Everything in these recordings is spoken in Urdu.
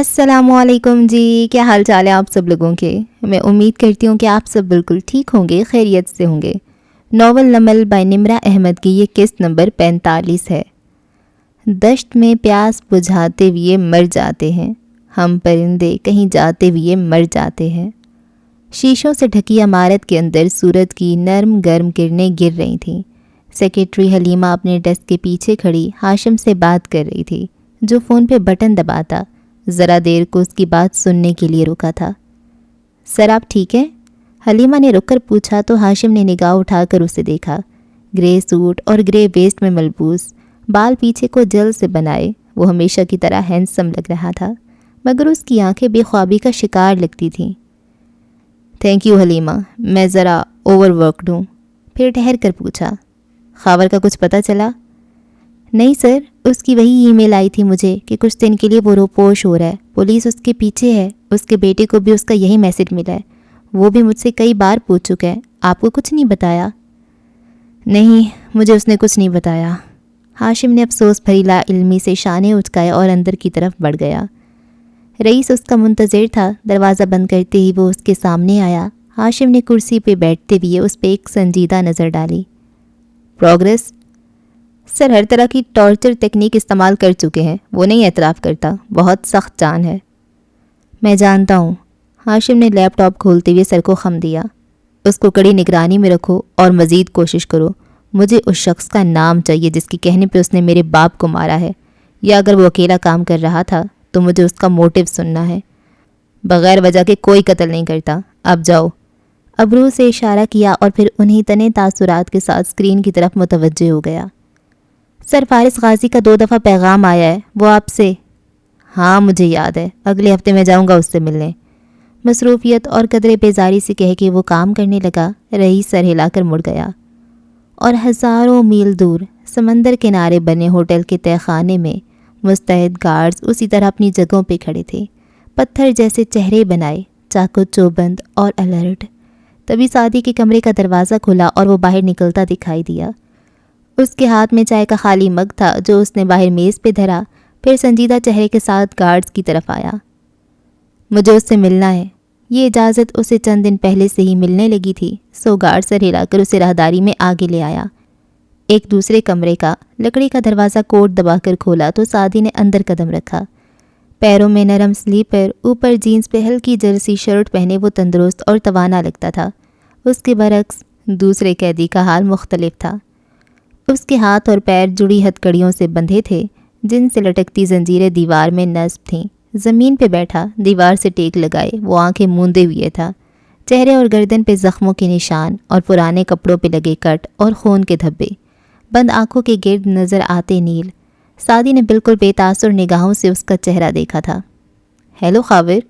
السلام علیکم جی، کیا حال چال ہے آپ سب لوگوں کے؟ میں امید کرتی ہوں کہ آپ سب بالکل ٹھیک ہوں گے، خیریت سے ہوں گے۔ ناول نمل بائی نمرہ احمد کی یہ قسط نمبر 45 ہے۔ دشت میں پیاس بجھاتے ہوئے مر جاتے ہیں، ہم پرندے کہیں جاتے ہوئے مر جاتے ہیں۔ شیشوں سے ڈھکی عمارت کے اندر سورج کی نرم گرم کرنیں گر رہی تھیں۔ سیکرٹری حلیمہ اپنے ڈیسک کے پیچھے کھڑی ہاشم سے بات کر رہی تھی، جو فون پہ بٹن دباتا ذرا دیر کو اس کی بات سننے کے لیے رکا تھا۔ سر آپ ٹھیک ہیں؟ حلیمہ نے رک کر پوچھا تو ہاشم نے نگاہ اٹھا کر اسے دیکھا۔ گرے سوٹ اور گرے ویسٹ میں ملبوس، بال پیچھے کو جل سے بنائے، وہ ہمیشہ کی طرح ہینڈسم لگ رہا تھا، مگر اس کی آنکھیں بے خوابی کا شکار لگتی تھیں۔ تھینک یو حلیمہ، میں ذرا اوور ورکڈ ہوں۔ پھر ٹھہر کر پوچھا، خاور کا کچھ پتہ چلا؟ نہیں سر، اس کی وہی ای میل آئی تھی مجھے کہ کچھ دن کے لیے وہ روپوش ہو رہا ہے، پولیس اس کے پیچھے ہے۔ اس کے بیٹے کو بھی اس کا یہی میسج ملا ہے، وہ بھی مجھ سے کئی بار پوچھ چکا ہے۔ آپ کو کچھ نہیں بتایا؟ نہیں، مجھے اس نے کچھ نہیں بتایا۔ ہاشم نے افسوس بھری لا علمی سے شانے اچکائے اور اندر کی طرف بڑھ گیا۔ رئیس اس کا منتظر تھا، دروازہ بند کرتے ہی وہ اس کے سامنے آیا۔ ہاشم نے کرسی پہ بیٹھتے ہوئے اس پہ ایک سنجیدہ نظر ڈالی۔ پروگریس؟ سر ہر طرح کی ٹارچر تکنیک استعمال کر چکے ہیں، وہ نہیں اعتراف کرتا، بہت سخت جان ہے۔ میں جانتا ہوں۔ ہاشم نے لیپ ٹاپ کھولتے ہوئے سر کو خم دیا۔ اس کو کڑی نگرانی میں رکھو اور مزید کوشش کرو۔ مجھے اس شخص کا نام چاہیے جس کے کہنے پہ اس نے میرے باپ کو مارا ہے، یا اگر وہ اکیلا کام کر رہا تھا تو مجھے اس کا موٹیو سننا ہے۔ بغیر وجہ کے کوئی قتل نہیں کرتا، اب جاؤ۔ ابرو سے اشارہ کیا اور پھر انہی تنے تاثرات کے ساتھ اسکرین کی طرف متوجہ ہو گیا۔ سر فارس غازی کا 2 دفعہ پیغام آیا ہے، وہ آپ سے؟ ہاں مجھے یاد ہے، اگلے ہفتے میں جاؤں گا اس سے ملنے۔ مصروفیت اور قدرے بیزاری سے کہہ کے وہ کام کرنے لگا۔ رئیس سر ہلا کر مڑ گیا، اور ہزاروں میل دور سمندر کنارے بنے ہوٹل کے تہہ خانے میں مستعد گارڈز اسی طرح اپنی جگہوں پہ کھڑے تھے، پتھر جیسے چہرے بنائے، چاقو چوبند اور الرٹ۔ تبھی سعدی کے کمرے کا دروازہ کھلا اور وہ باہر نکلتا دکھائی دیا۔ اس کے ہاتھ میں چائے کا خالی مگ تھا جو اس نے باہر میز پہ دھرا، پھر سنجیدہ چہرے کے ساتھ گارڈز کی طرف آیا۔ مجھے اس سے ملنا ہے۔ یہ اجازت اسے چند دن پہلے سے ہی ملنے لگی تھی، سو گارڈ سر ہلا کر اسے راہداری میں آگے لے آیا۔ ایک دوسرے کمرے کا لکڑی کا دروازہ کوٹ دبا کر کھولا تو سعدی نے اندر قدم رکھا۔ پیروں میں نرم سلیپر، اوپر جینز پہ ہلکی جرسی شرٹ پہنے وہ تندرست اور توانا لگتا تھا۔ اس کے برعکس دوسرے قیدی کا حال مختلف تھا۔ اس کے ہاتھ اور پیر جڑی ہتھکڑیوں سے بندھے تھے، جن سے لٹکتی زنجیریں دیوار میں نصب تھیں۔ زمین پہ بیٹھا دیوار سے ٹیک لگائے وہ آنکھیں موندے ہوئے تھا۔ چہرے اور گردن پہ زخموں کے نشان اور پرانے کپڑوں پہ لگے کٹ اور خون کے دھبے، بند آنکھوں کے گرد نظر آتے نیل۔ سعدی نے بالکل بے تاثر نگاہوں سے اس کا چہرہ دیکھا تھا۔ ہیلو خاور۔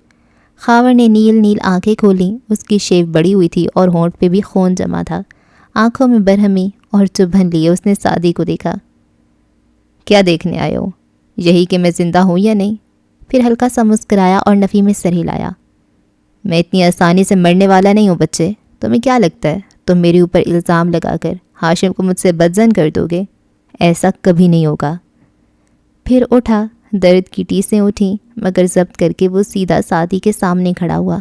خاور نے نیل نیل آنکھیں کھولیں، اس کی شیو بڑی ہوئی تھی اور ہونٹ پہ بھی خون جمع تھا۔ آنکھوں میں برہمی اور چبھن لیے اس نے سعدی کو دیکھا۔ کیا دیکھنے آئے ہو؟ یہی کہ میں زندہ ہوں یا نہیں؟ پھر ہلکا سا مسکرایا اور نفی میں سر ہلایا۔ میں اتنی آسانی سے مرنے والا نہیں ہوں بچے، تمہیں کیا لگتا ہے تم میرے اوپر الزام لگا کر ہاشم کو مجھ سے بدظن کر دو گے؟ ایسا کبھی نہیں ہوگا۔ پھر اٹھا، درد کی ٹیسیں اٹھیں، مگر ضبط کر کے وہ سیدھا سعدی کے سامنے کھڑا ہوا۔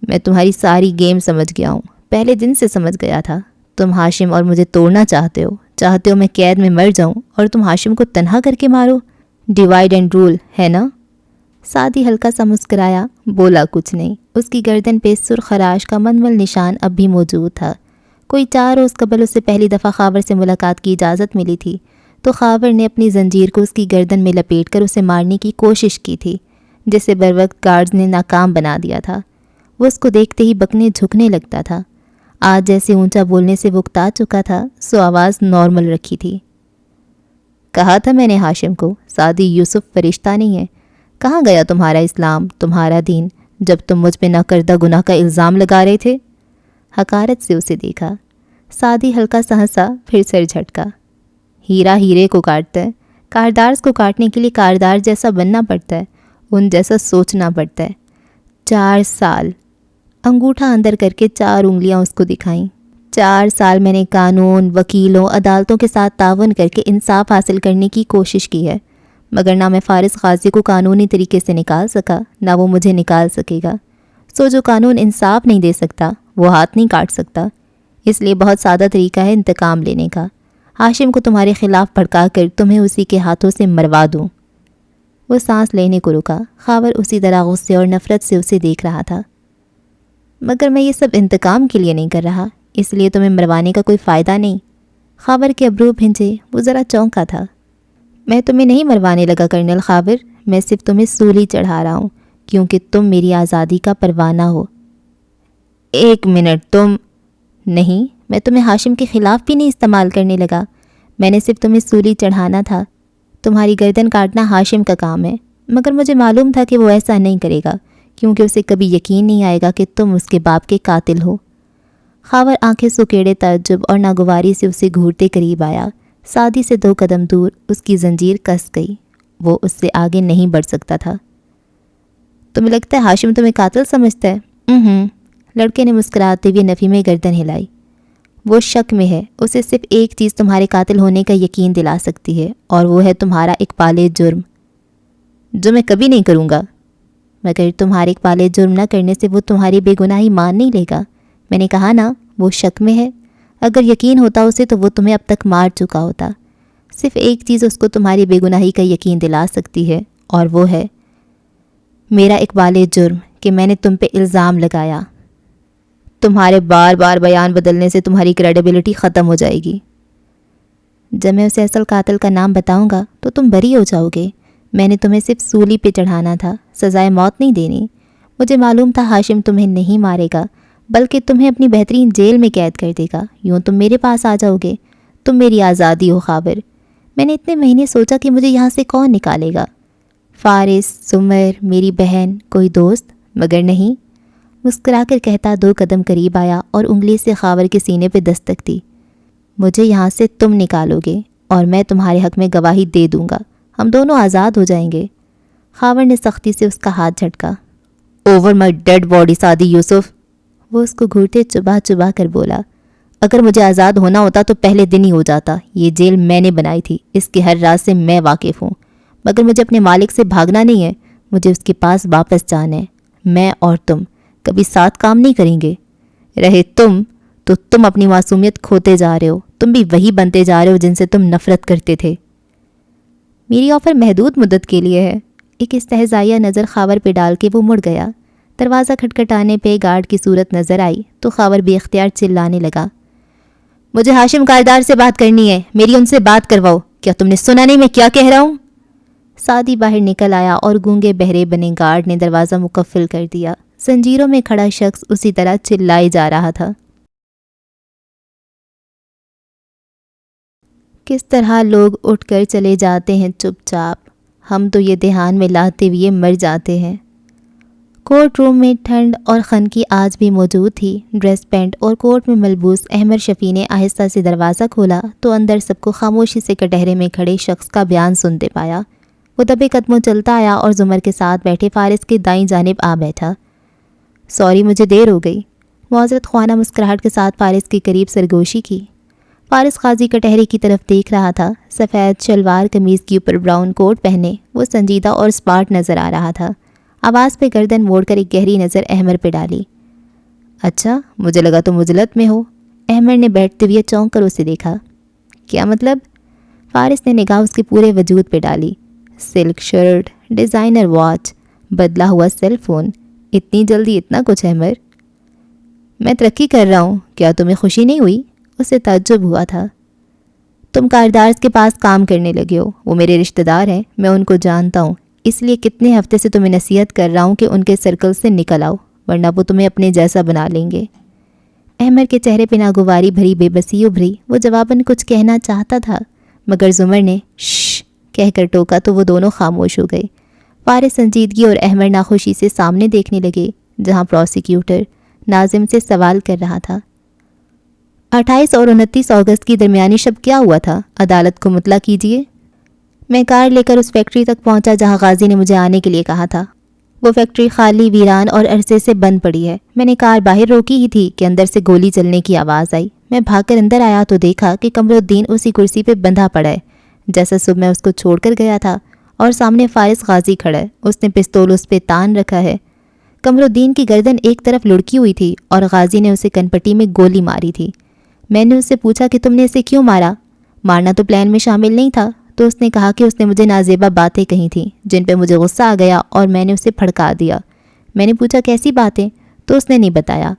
میں تمہاری ساری گیم سمجھ گیا ہوں، پہلے دن سے سمجھ گیا تھا۔ تم ہاشم اور مجھے توڑنا چاہتے ہو میں قید میں مر جاؤں اور تم ہاشم کو تنہا کر کے مارو۔ ڈیوائیڈ اینڈ رول ہے نا؟ سعدی ہلکا سا مسکرایا، بولا کچھ نہیں۔ اس کی گردن پہ سرخ خراش کا منمل نشان اب بھی موجود تھا۔ کوئی 4 روز قبل اسے پہلی دفعہ خاور سے ملاقات کی اجازت ملی تھی تو خاور نے اپنی زنجیر کو اس کی گردن میں لپیٹ کر اسے مارنے کی کوشش کی تھی، جسے بروقت گارڈز نے ناکام بنا دیا تھا۔ وہ اس کو دیکھتے ہی بکنے جھکنے لگتا تھا۔ آج جیسے اونچا بولنے سے وہ اکتا چکا تھا، سو آواز نارمل رکھی تھی۔ کہا تھا میں نے ہاشم کو، سعدی یوسف فرشتہ نہیں ہے۔ کہاں گیا تمہارا اسلام، تمہارا دین، جب تم مجھ پہ نہ کردہ گناہ کا الزام لگا رہے تھے؟ حقارت سے اسے دیکھا۔ سعدی ہلکا سا ہنسا، پھر سر جھٹکا۔ ہیرا ہیرے کو کاٹتا ہے، کاردارز کو کاٹنے کے لیے کاردار جیسا بننا پڑتا ہے، ان جیسا سوچنا پڑتا ہے۔ 4 سال، انگوٹھا اندر کر کے 4 انگلیاں اس کو دکھائیں۔ 4 سال میں نے قانون، وکیلوں، عدالتوں کے ساتھ تعاون کر کے انصاف حاصل کرنے کی کوشش کی ہے، مگر نہ میں فارس غازی کو قانونی طریقے سے نکال سکا، نہ وہ مجھے نکال سکے گا۔ سو جو قانون انصاف نہیں دے سکتا وہ ہاتھ نہیں کاٹ سکتا۔ اس لیے بہت سادہ طریقہ ہے انتقام لینے کا، ہاشم کو تمہارے خلاف بھڑکا کر تمہیں اسی کے ہاتھوں سے مروا دوں۔ وہ سانس لینے کو رکا۔ خاور اسی طرح غصے اور نفرت سے اسے دیکھ رہا تھا۔ مگر میں یہ سب انتقام کے لیے نہیں کر رہا، اس لیے تمہیں مروانے کا کوئی فائدہ نہیں۔ خاور کے ابرو بھنجے، وہ ذرا چونکا تھا۔ میں تمہیں نہیں مروانے لگا کرنل خاور، میں صرف تمہیں سولی چڑھا رہا ہوں کیونکہ تم میری آزادی کا پروانہ ہو۔ ایک منٹ، تم؟ نہیں، میں تمہیں ہاشم کے خلاف بھی نہیں استعمال کرنے لگا، میں نے صرف تمہیں سولی چڑھانا تھا۔ تمہاری گردن کاٹنا ہاشم کا کام ہے، مگر مجھے معلوم تھا کہ وہ ایسا نہیں کرے گا کیونکہ اسے کبھی یقین نہیں آئے گا کہ تم اس کے باپ کے قاتل ہو۔ خاور آنکھیں سکیڑے تعجب اور ناگواری سے اسے گھورتے قریب آیا۔ سعدی سے 2 قدم دور اس کی زنجیر کس گئی، وہ اس سے آگے نہیں بڑھ سکتا تھا۔ تمہیں لگتا ہے ہاشم تمہیں قاتل سمجھتا ہے؟ لڑکے نے مسکراتے ہوئے نفی میں گردن ہلائی۔ وہ شک میں ہے، اسے صرف ایک چیز تمہارے قاتل ہونے کا یقین دلا سکتی ہے، اور وہ ہے تمہارا اقبال جرم، جو میں کبھی نہیں کروں گا۔ مگر تمہارے اقبال جرم نہ کرنے سے وہ تمہاری بے گناہی مان نہیں لے گا۔ میں نے کہا نا، وہ شک میں ہے۔ اگر یقین ہوتا اسے تو وہ تمہیں اب تک مار چکا ہوتا۔ صرف ایک چیز اس کو تمہاری بے گناہی کا یقین دلا سکتی ہے، اور وہ ہے میرا اقبال جرم کہ میں نے تم پہ الزام لگایا۔ تمہارے بار بار بیان بدلنے سے تمہاری کریڈیبلٹی ختم ہو جائے گی۔ جب میں اسے اصل قاتل کا نام بتاؤں گا تو تم بری ہو جاؤ گے۔ میں نے تمہیں صرف سولی پہ چڑھانا تھا، سزائے موت نہیں دینی۔ مجھے معلوم تھا ہاشم تمہیں نہیں مارے گا، بلکہ تمہیں اپنی بہترین جیل میں قید کر دے گا۔ یوں تم میرے پاس آ جاؤ گے۔ تم میری آزادی ہو خاور۔ میں نے اتنے مہینے سوچا کہ مجھے یہاں سے کون نکالے گا، فارس، سمر، میری بہن، کوئی دوست، مگر نہیں۔ مسکرا کر کہتا 2 قدم قریب آیا اور انگلی سے خاور کے سینے پہ دستک دی۔ مجھے یہاں سے تم نکالو گے اور میں تمہارے حق میں گواہی دے دوں گا، ہم دونوں آزاد ہو جائیں گے۔ خاور نے سختی سے اس کا ہاتھ جھٹکا۔ Over my dead body Saadi Yusuf, وہ اس کو گھوٹے چبا چبا کر بولا۔ اگر مجھے آزاد ہونا ہوتا تو پہلے دن ہی ہو جاتا۔ یہ جیل میں نے بنائی تھی، اس کے ہر راز سے میں واقف ہوں، مگر مجھے اپنے مالک سے بھاگنا نہیں ہے، مجھے اس کے پاس واپس جانا ہے۔ میں اور تم کبھی ساتھ کام نہیں کریں گے۔ رہے تم تو تم اپنی معصومیت کھوتے جا رہے ہو، تم بھی وہی بنتے جا رہے ہو جن سے تم نفرت کرتے تھے۔ میری آفر محدود مدت کے لیے ہے۔ ایک استہزائیہ نظر خاور پہ ڈال کے وہ مڑ گیا۔ دروازہ کھٹکھٹانے پہ گارڈ کی صورت نظر آئی تو خاور بے اختیار چلانے لگا، مجھے ہاشم کاردار سے بات کرنی ہے، میری ان سے بات کرواؤ۔ کیا تم نے سنا نہیں میں کیا کہہ رہا ہوں؟ سعدی باہر نکل آیا اور گونگے بہرے بنے گارڈ نے دروازہ مقفل کر دیا۔ زنجیروں میں کھڑا شخص اسی طرح چلائے جا رہا تھا۔ کس طرح لوگ اٹھ کر چلے جاتے ہیں چپ چاپ، ہم تو یہ دھیان میں لاتے ہوئے مر جاتے ہیں۔ کورٹ روم میں ٹھنڈ اور خنقی آج بھی موجود تھی۔ ڈریس پینٹ اور کوٹ میں ملبوس احمد شفیع نے آہستہ سے دروازہ کھولا تو اندر سب کو خاموشی سے کٹہرے میں کھڑے شخص کا بیان سنتے پایا۔ وہ دبے قدموں چلتا آیا اور زمر کے ساتھ بیٹھے فارس کے دائیں جانب آ بیٹھا۔ سوری، مجھے دیر ہو گئی۔ معذرت خوانہ مسکراہٹ کے ساتھ فارس کے قریب سرگوشی کی۔ فارس قاضی کٹہرے کی طرف دیکھ رہا تھا۔ سفید شلوار قمیض کے اوپر براؤن کوٹ پہنے وہ سنجیدہ اور اسمارٹ نظر آ رہا تھا۔ آواز پہ گردن موڑ کر ایک گہری نظر احمد پہ ڈالی۔ اچھا، مجھے لگا تم عزلت میں ہو۔ احمد نے بیٹھتے ہوئے چونک کر اسے دیکھا۔ کیا مطلب؟ فارس نے نگاہ اس کے پورے وجود پہ ڈالی۔ سلک شرٹ، ڈیزائنر واچ، بدلا ہوا سیل فون، اتنی جلدی اتنا کچھ احمد؟ میں ترقی کر رہا ہوں، کیا تمہیں خوشی نہیں ہوئی؟ اسے تعجب ہوا تھا۔ تم کاردارز کے پاس کام کرنے لگے ہو، وہ میرے رشتہ دار ہیں، میں ان کو جانتا ہوں، اس لیے کتنے ہفتے سے تمہیں نصیحت کر رہا ہوں کہ ان کے سرکل سے نکل آؤ، ورنہ وہ تمہیں اپنے جیسا بنا لیں گے۔ احمد کے چہرے پہ ناگواری بھری بے بسی ابھری۔ وہ جواباً کچھ کہنا چاہتا تھا مگر زمر نے شش کہہ کر ٹوکا تو وہ دونوں خاموش ہو گئے۔ فارس سنجیدگی اور احمد ناخوشی سے سامنے دیکھنے لگے جہاں پروسیکیوٹر ناظم سے سوال کر رہا تھا۔ 28 اور 29 اگست کی درمیانی شب کیا ہوا تھا؟ عدالت کو مطلع کیجیے۔ میں کار لے کر اس فیکٹری تک پہنچا جہاں غازی نے مجھے آنے کے لیے کہا تھا۔ وہ فیکٹری خالی، ویران اور عرصے سے بند پڑی ہے۔ میں نے کار باہر روکی ہی تھی کہ اندر سے گولی چلنے کی آواز آئی۔ میں بھاگ کر اندر آیا تو دیکھا کہ قمر الدین اسی کرسی پہ بندھا پڑا ہے جیسا صبح میں اس کو چھوڑ کر گیا تھا، اور سامنے فارس غازی کھڑا ہے، اس نے پستول اس پہ تان رکھا ہے۔ قمرالدین کی گردن ایک طرف لڑکی ہوئی تھی اور غازی نے اسے کنپٹی میں گولی ماری تھی۔ میں نے اس سے پوچھا کہ تم نے اسے کیوں مارا؟ مارنا تو پلان میں شامل نہیں تھا، تو اس نے کہا کہ اس نے مجھے نازیبہ باتیں کہی تھیں جن پہ مجھے غصہ آ گیا اور میں نے اسے پھڑکا دیا۔ میں نے پوچھا کیسی باتیں، تو اس نے نہیں بتایا۔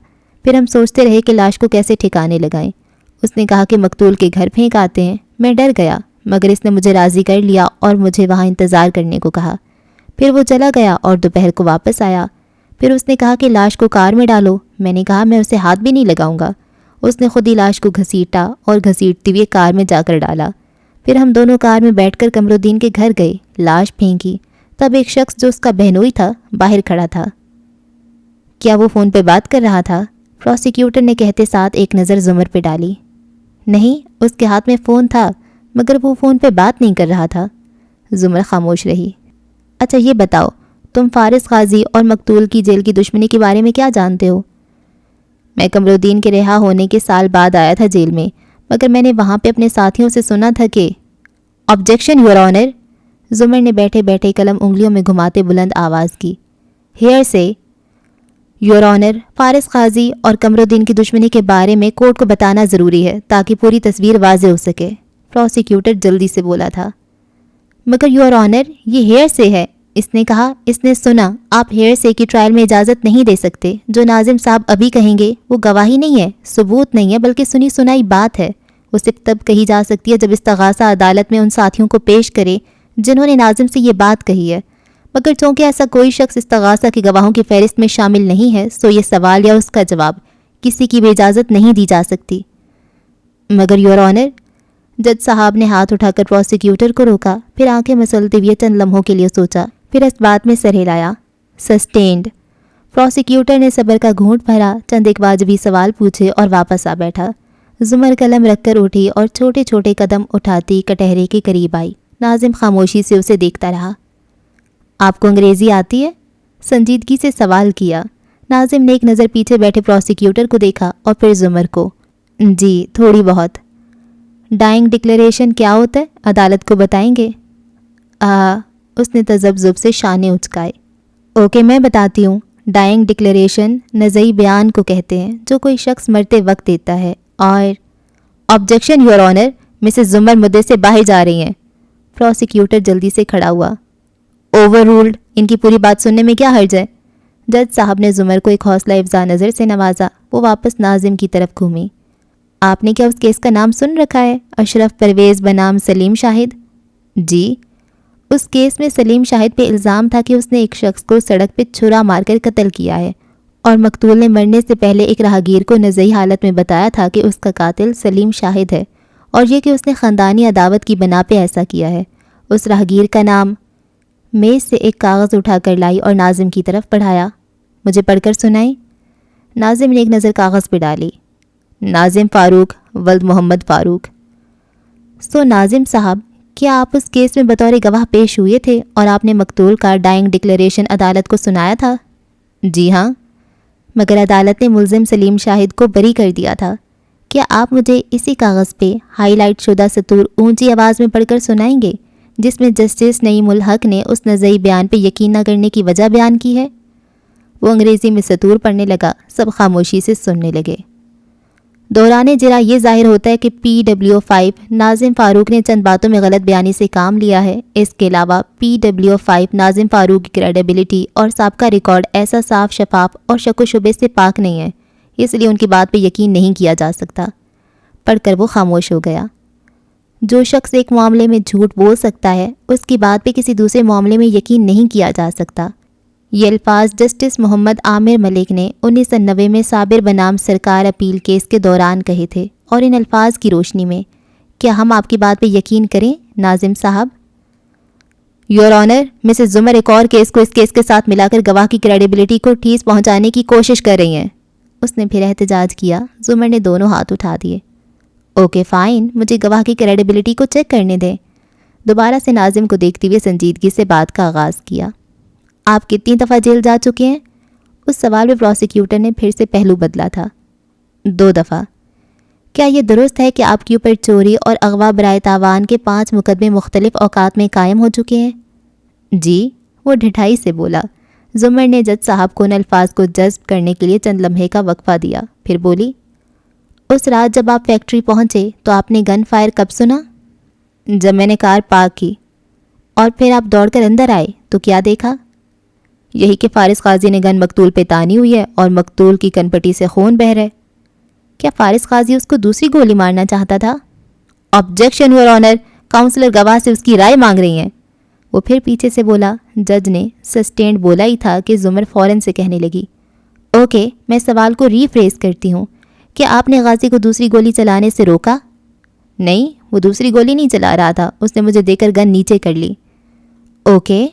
پھر ہم سوچتے رہے کہ لاش کو کیسے ٹھکانے لگائیں۔ اس نے کہا کہ مقتول کے گھر پھینک آتے ہیں۔ میں ڈر گیا، مگر اس نے مجھے راضی کر لیا اور مجھے وہاں انتظار کرنے کو کہا۔ پھر وہ چلا گیا اور دوپہر کو واپس آیا۔ پھر اس نے کہا کہ لاش کو کار میں ڈالو۔ میں نے کہا میں اسے ہاتھ بھی نہیں لگاؤں گا۔ اس نے خود ہی لاش کو گھسیٹا اور گھسیٹتے ہوئے کار میں جا کر ڈالا۔ پھر ہم دونوں کار میں بیٹھ کر قمرالدین کے گھر گئے، لاش پھینکی۔ تب ایک شخص جو اس کا بہنوئی تھا باہر کھڑا تھا۔ کیا وہ فون پہ بات کر رہا تھا؟ پروسیکیوٹر نے کہتے ساتھ ایک نظر زمر پہ ڈالی۔ نہیں، اس کے ہاتھ میں فون تھا، مگر وہ فون پہ بات نہیں کر رہا تھا۔ زمر خاموش رہی۔ اچھا یہ بتاؤ، تم فارس غازی اور مقتول کی جیل کی دشمنی کے بارے میں کیا جانتے ہو؟ میں قمرالدین کے رہا ہونے کے سال بعد آیا تھا جیل میں، مگر میں نے وہاں پہ اپنے ساتھیوں سے سنا تھا کہ آبجیکشن یور آنر، زمر نے بیٹھے بیٹھے قلم انگلیوں میں گھماتے بلند آواز کی۔ ہیئر سے یور آنر، فارس غازی اور قمرالدین کی دشمنی کے بارے میں کورٹ کو بتانا ضروری ہے تاکہ پوری تصویر واضح ہو سکے، پروسیکیوٹر جلدی سے بولا تھا۔ مگر یور آنر، یہ ہیئر سے ہے، اس نے کہا۔ اس نے سنا، آپ ہیئر سے کی ٹرائل میں اجازت نہیں دے سکتے۔ جو ناظم صاحب ابھی کہیں گے وہ گواہی نہیں ہے، ثبوت نہیں ہے، بلکہ سنی سنائی بات ہے۔ وہ صرف تب کہی جا سکتی ہے جب استغاثہ عدالت میں ان ساتھیوں کو پیش کرے جنہوں نے ناظم سے یہ بات کہی ہے۔ مگر چونکہ ایسا کوئی شخص استغاثہ کے گواہوں کی فہرست میں شامل نہیں ہے، سو یہ سوال یا اس کا جواب کسی کی بھی اجازت نہیں دی جا سکتی۔ مگر یور آنر، جج صاحب نے ہاتھ اٹھا کر پروسیکیوٹر کو روکا، پھر آنکھیں مسلتے ہوئے چند لمحوں کے لیے سوچا، پھر اس بات میں سر ہلایا۔ سسٹینڈ۔ پروسیکیوٹر نے صبر کا گھونٹ بھرا، چند ایک واجبی سوال پوچھے اور واپس آ بیٹھا۔ زمر قلم رکھ کر اٹھی اور چھوٹے چھوٹے قدم اٹھاتی کٹہرے کے قریب آئی۔ ناظم خاموشی سے اسے دیکھتا رہا۔ آپ کو انگریزی آتی ہے؟ سنجیدگی سے سوال کیا۔ ناظم نے ایک نظر پیچھے بیٹھے پروسیکیوٹر کو دیکھا اور پھر زمر کو۔ جی، تھوڑی بہت۔ ڈائنگ ڈکلیریشن کیا ہوتا ہے؟ عدالت کو بتائیں گے؟ اس نے تذبذب سے شانے اچکائے۔ اوکے، میں بتاتی ہوں۔ ڈائنگ ڈکلیریشن نزعی بیان کو کہتے ہیں جو کوئی شخص مرتے وقت دیتا ہے، اور آبجیکشن یور آنر، مسز زمر مدعے سے باہر جا رہی ہیں۔ پروسیکیوٹر جلدی سے کھڑا ہوا۔ اوور رولڈ، ان کی پوری بات سننے میں کیا حرج ہے؟ جج صاحب نے زمر کو ایک حوصلہ افزا نظر سے نوازا۔ وہ واپس ناظم کی طرف گھومی۔ آپ نے کیا اس کیس کا نام سن رکھا ہے؟ اشرف پرویز بنام سلیم شاہد؟ جی۔ اس کیس میں سلیم شاہد پہ الزام تھا کہ اس نے ایک شخص کو سڑک پہ چھرا مار کر قتل کیا ہے، اور مقتول نے مرنے سے پہلے ایک راہگیر کو نزعی حالت میں بتایا تھا کہ اس کا قاتل سلیم شاہد ہے، اور یہ کہ اس نے خاندانی عداوت کی بنا پہ ایسا کیا ہے۔ اس راہگیر کا نام؟ میز سے ایک کاغذ اٹھا کر لائی اور ناظم کی طرف پڑھایا۔ مجھے پڑھ کر سنائیں۔ ناظم نے ایک نظر کاغذ پہ ڈالی۔ ناظم فاروق، ولد محمد فاروق۔ سو ناظم صاحب، کیا آپ اس کیس میں بطور گواہ پیش ہوئے تھے اور آپ نے مقتول کا ڈائنگ ڈکلیریشن عدالت کو سنایا تھا؟ جی ہاں۔ مگر عدالت نے ملزم سلیم شاہد کو بری کر دیا تھا۔ کیا آپ مجھے اسی کاغذ پہ ہائی لائٹ شدہ سطور اونچی آواز میں پڑھ کر سنائیں گے جس میں جسٹس نعیم الحق نے اس نزعی بیان پہ یقین نہ کرنے کی وجہ بیان کی ہے؟ وہ انگریزی میں سطور پڑھنے لگا۔ سب خاموشی سے سننے لگے۔ دوران جرا یہ ظاہر ہوتا ہے کہ PW5 ناظم فاروق نے چند باتوں میں غلط بیانی سے کام لیا ہے۔ اس کے علاوہ PW5 ناظم فاروق کی کریڈیبلٹی اور سابقہ ریکارڈ ایسا صاف شفاف اور شک و شبے سے پاک نہیں ہے، اس لیے ان کی بات پہ یقین نہیں کیا جا سکتا۔ پڑھ کر وہ خاموش ہو گیا۔ جو شخص ایک معاملے میں جھوٹ بول سکتا ہے، اس کی بات پہ کسی دوسرے معاملے میں یقین نہیں کیا جا سکتا۔ یہ الفاظ جسٹس محمد عامر ملک نے 1990 میں صابر بنام سرکار اپیل کیس کے دوران کہے تھے، اور ان الفاظ کی روشنی میں کیا ہم آپ کی بات پہ یقین کریں ناظم صاحب؟ یور آنر، مسز زمر ایک اور کیس کو اس کیس کے ساتھ ملا کر گواہ کی کریڈیبلٹی کو ٹھیس پہنچانے کی کوشش کر رہی ہیں۔ اس نے پھر احتجاج کیا۔ زمر نے دونوں ہاتھ اٹھا دیے۔ اوکے فائن، مجھے گواہ کی کریڈیبلٹی کو چیک کرنے دیں۔ دوبارہ سے ناظم کو دیکھتے ہوئے سنجیدگی سے بات کا آغاز کیا۔ آپ کتنی دفعہ جیل جا چکے ہیں؟ اس سوال میں پروسیکیوٹر نے پھر سے پہلو بدلا تھا۔ 2 دفعہ۔ کیا یہ درست ہے کہ آپ کے اوپر چوری اور اغوا برائے تاوان کے 5 مقدمے مختلف اوقات میں قائم ہو چکے ہیں؟ جی، وہ ڈھٹائی سے بولا۔ زمر نے جج صاحب کو ان الفاظ کو جذب کرنے کے لیے چند لمحے کا وقفہ دیا، پھر بولی، اس رات جب آپ فیکٹری پہنچے تو آپ نے گن فائر کب سنا؟ جب میں نے کار پارک کی۔ اور پھر آپ دوڑ کر اندر آئے تو کیا دیکھا؟ یہی کہ فارس قاضی نے گن مقتول پہ تانی ہوئی ہے اور مقتول کی کنپٹی سے خون بہہ رہا ہے۔ کیا فارس قاضی اس کو دوسری گولی مارنا چاہتا تھا؟ آبجیکشن یور آنر، کاؤنسلر گواہ سے اس کی رائے مانگ رہی ہیں، وہ پھر پیچھے سے بولا۔ جج نے سسٹینڈ بولا ہی تھا کہ زمر فوراً سے کہنے لگی، اوکے، میں سوال کو ری فریز کرتی ہوں، کیا آپ نے غازی کو دوسری گولی چلانے سے روکا؟ نہیں، وہ دوسری گولی نہیں چلا رہا تھا، اس نے مجھے دیکھ کر گن نیچے کر لی۔ اوکے،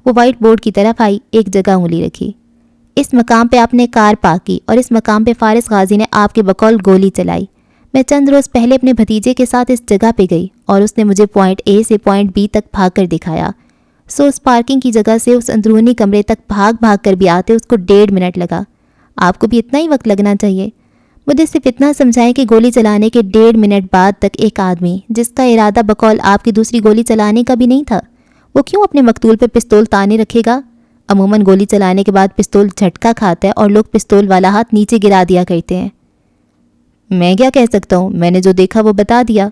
وہ وائٹ بورڈ کی طرف آئی، ایک جگہ انگلی رکھی۔ اس مقام پہ آپ نے کار پارک کی اور اس مقام پہ فارس غازی نے آپ کے بقول گولی چلائی۔ میں چند روز پہلے اپنے بھتیجے کے ساتھ اس جگہ پہ گئی اور اس نے مجھے پوائنٹ اے سے پوائنٹ بی تک بھاگ کر دکھایا۔ اس پارکنگ کی جگہ سے اس اندرونی کمرے تک بھاگ کر بھی آتے اس کو 1.5 منٹ لگا۔ آپ کو بھی اتنا ہی وقت لگنا چاہیے۔ مجھے صرف اتنا سمجھائیں کہ گولی چلانے کے 1.5 منٹ بعد تک ایک آدمی جس کا ارادہ بقول آپ کی دوسری گولی چلانے کا بھی نہیں تھا، وہ کیوں اپنے مقتول پہ پستول تانے رکھے گا؟ عموماً گولی چلانے کے بعد پستول جھٹکا کھاتا ہے اور لوگ پستول والا ہاتھ نیچے گرا دیا کرتے ہیں۔ میں کیا کہہ سکتا ہوں، میں نے جو دیکھا وہ بتا دیا۔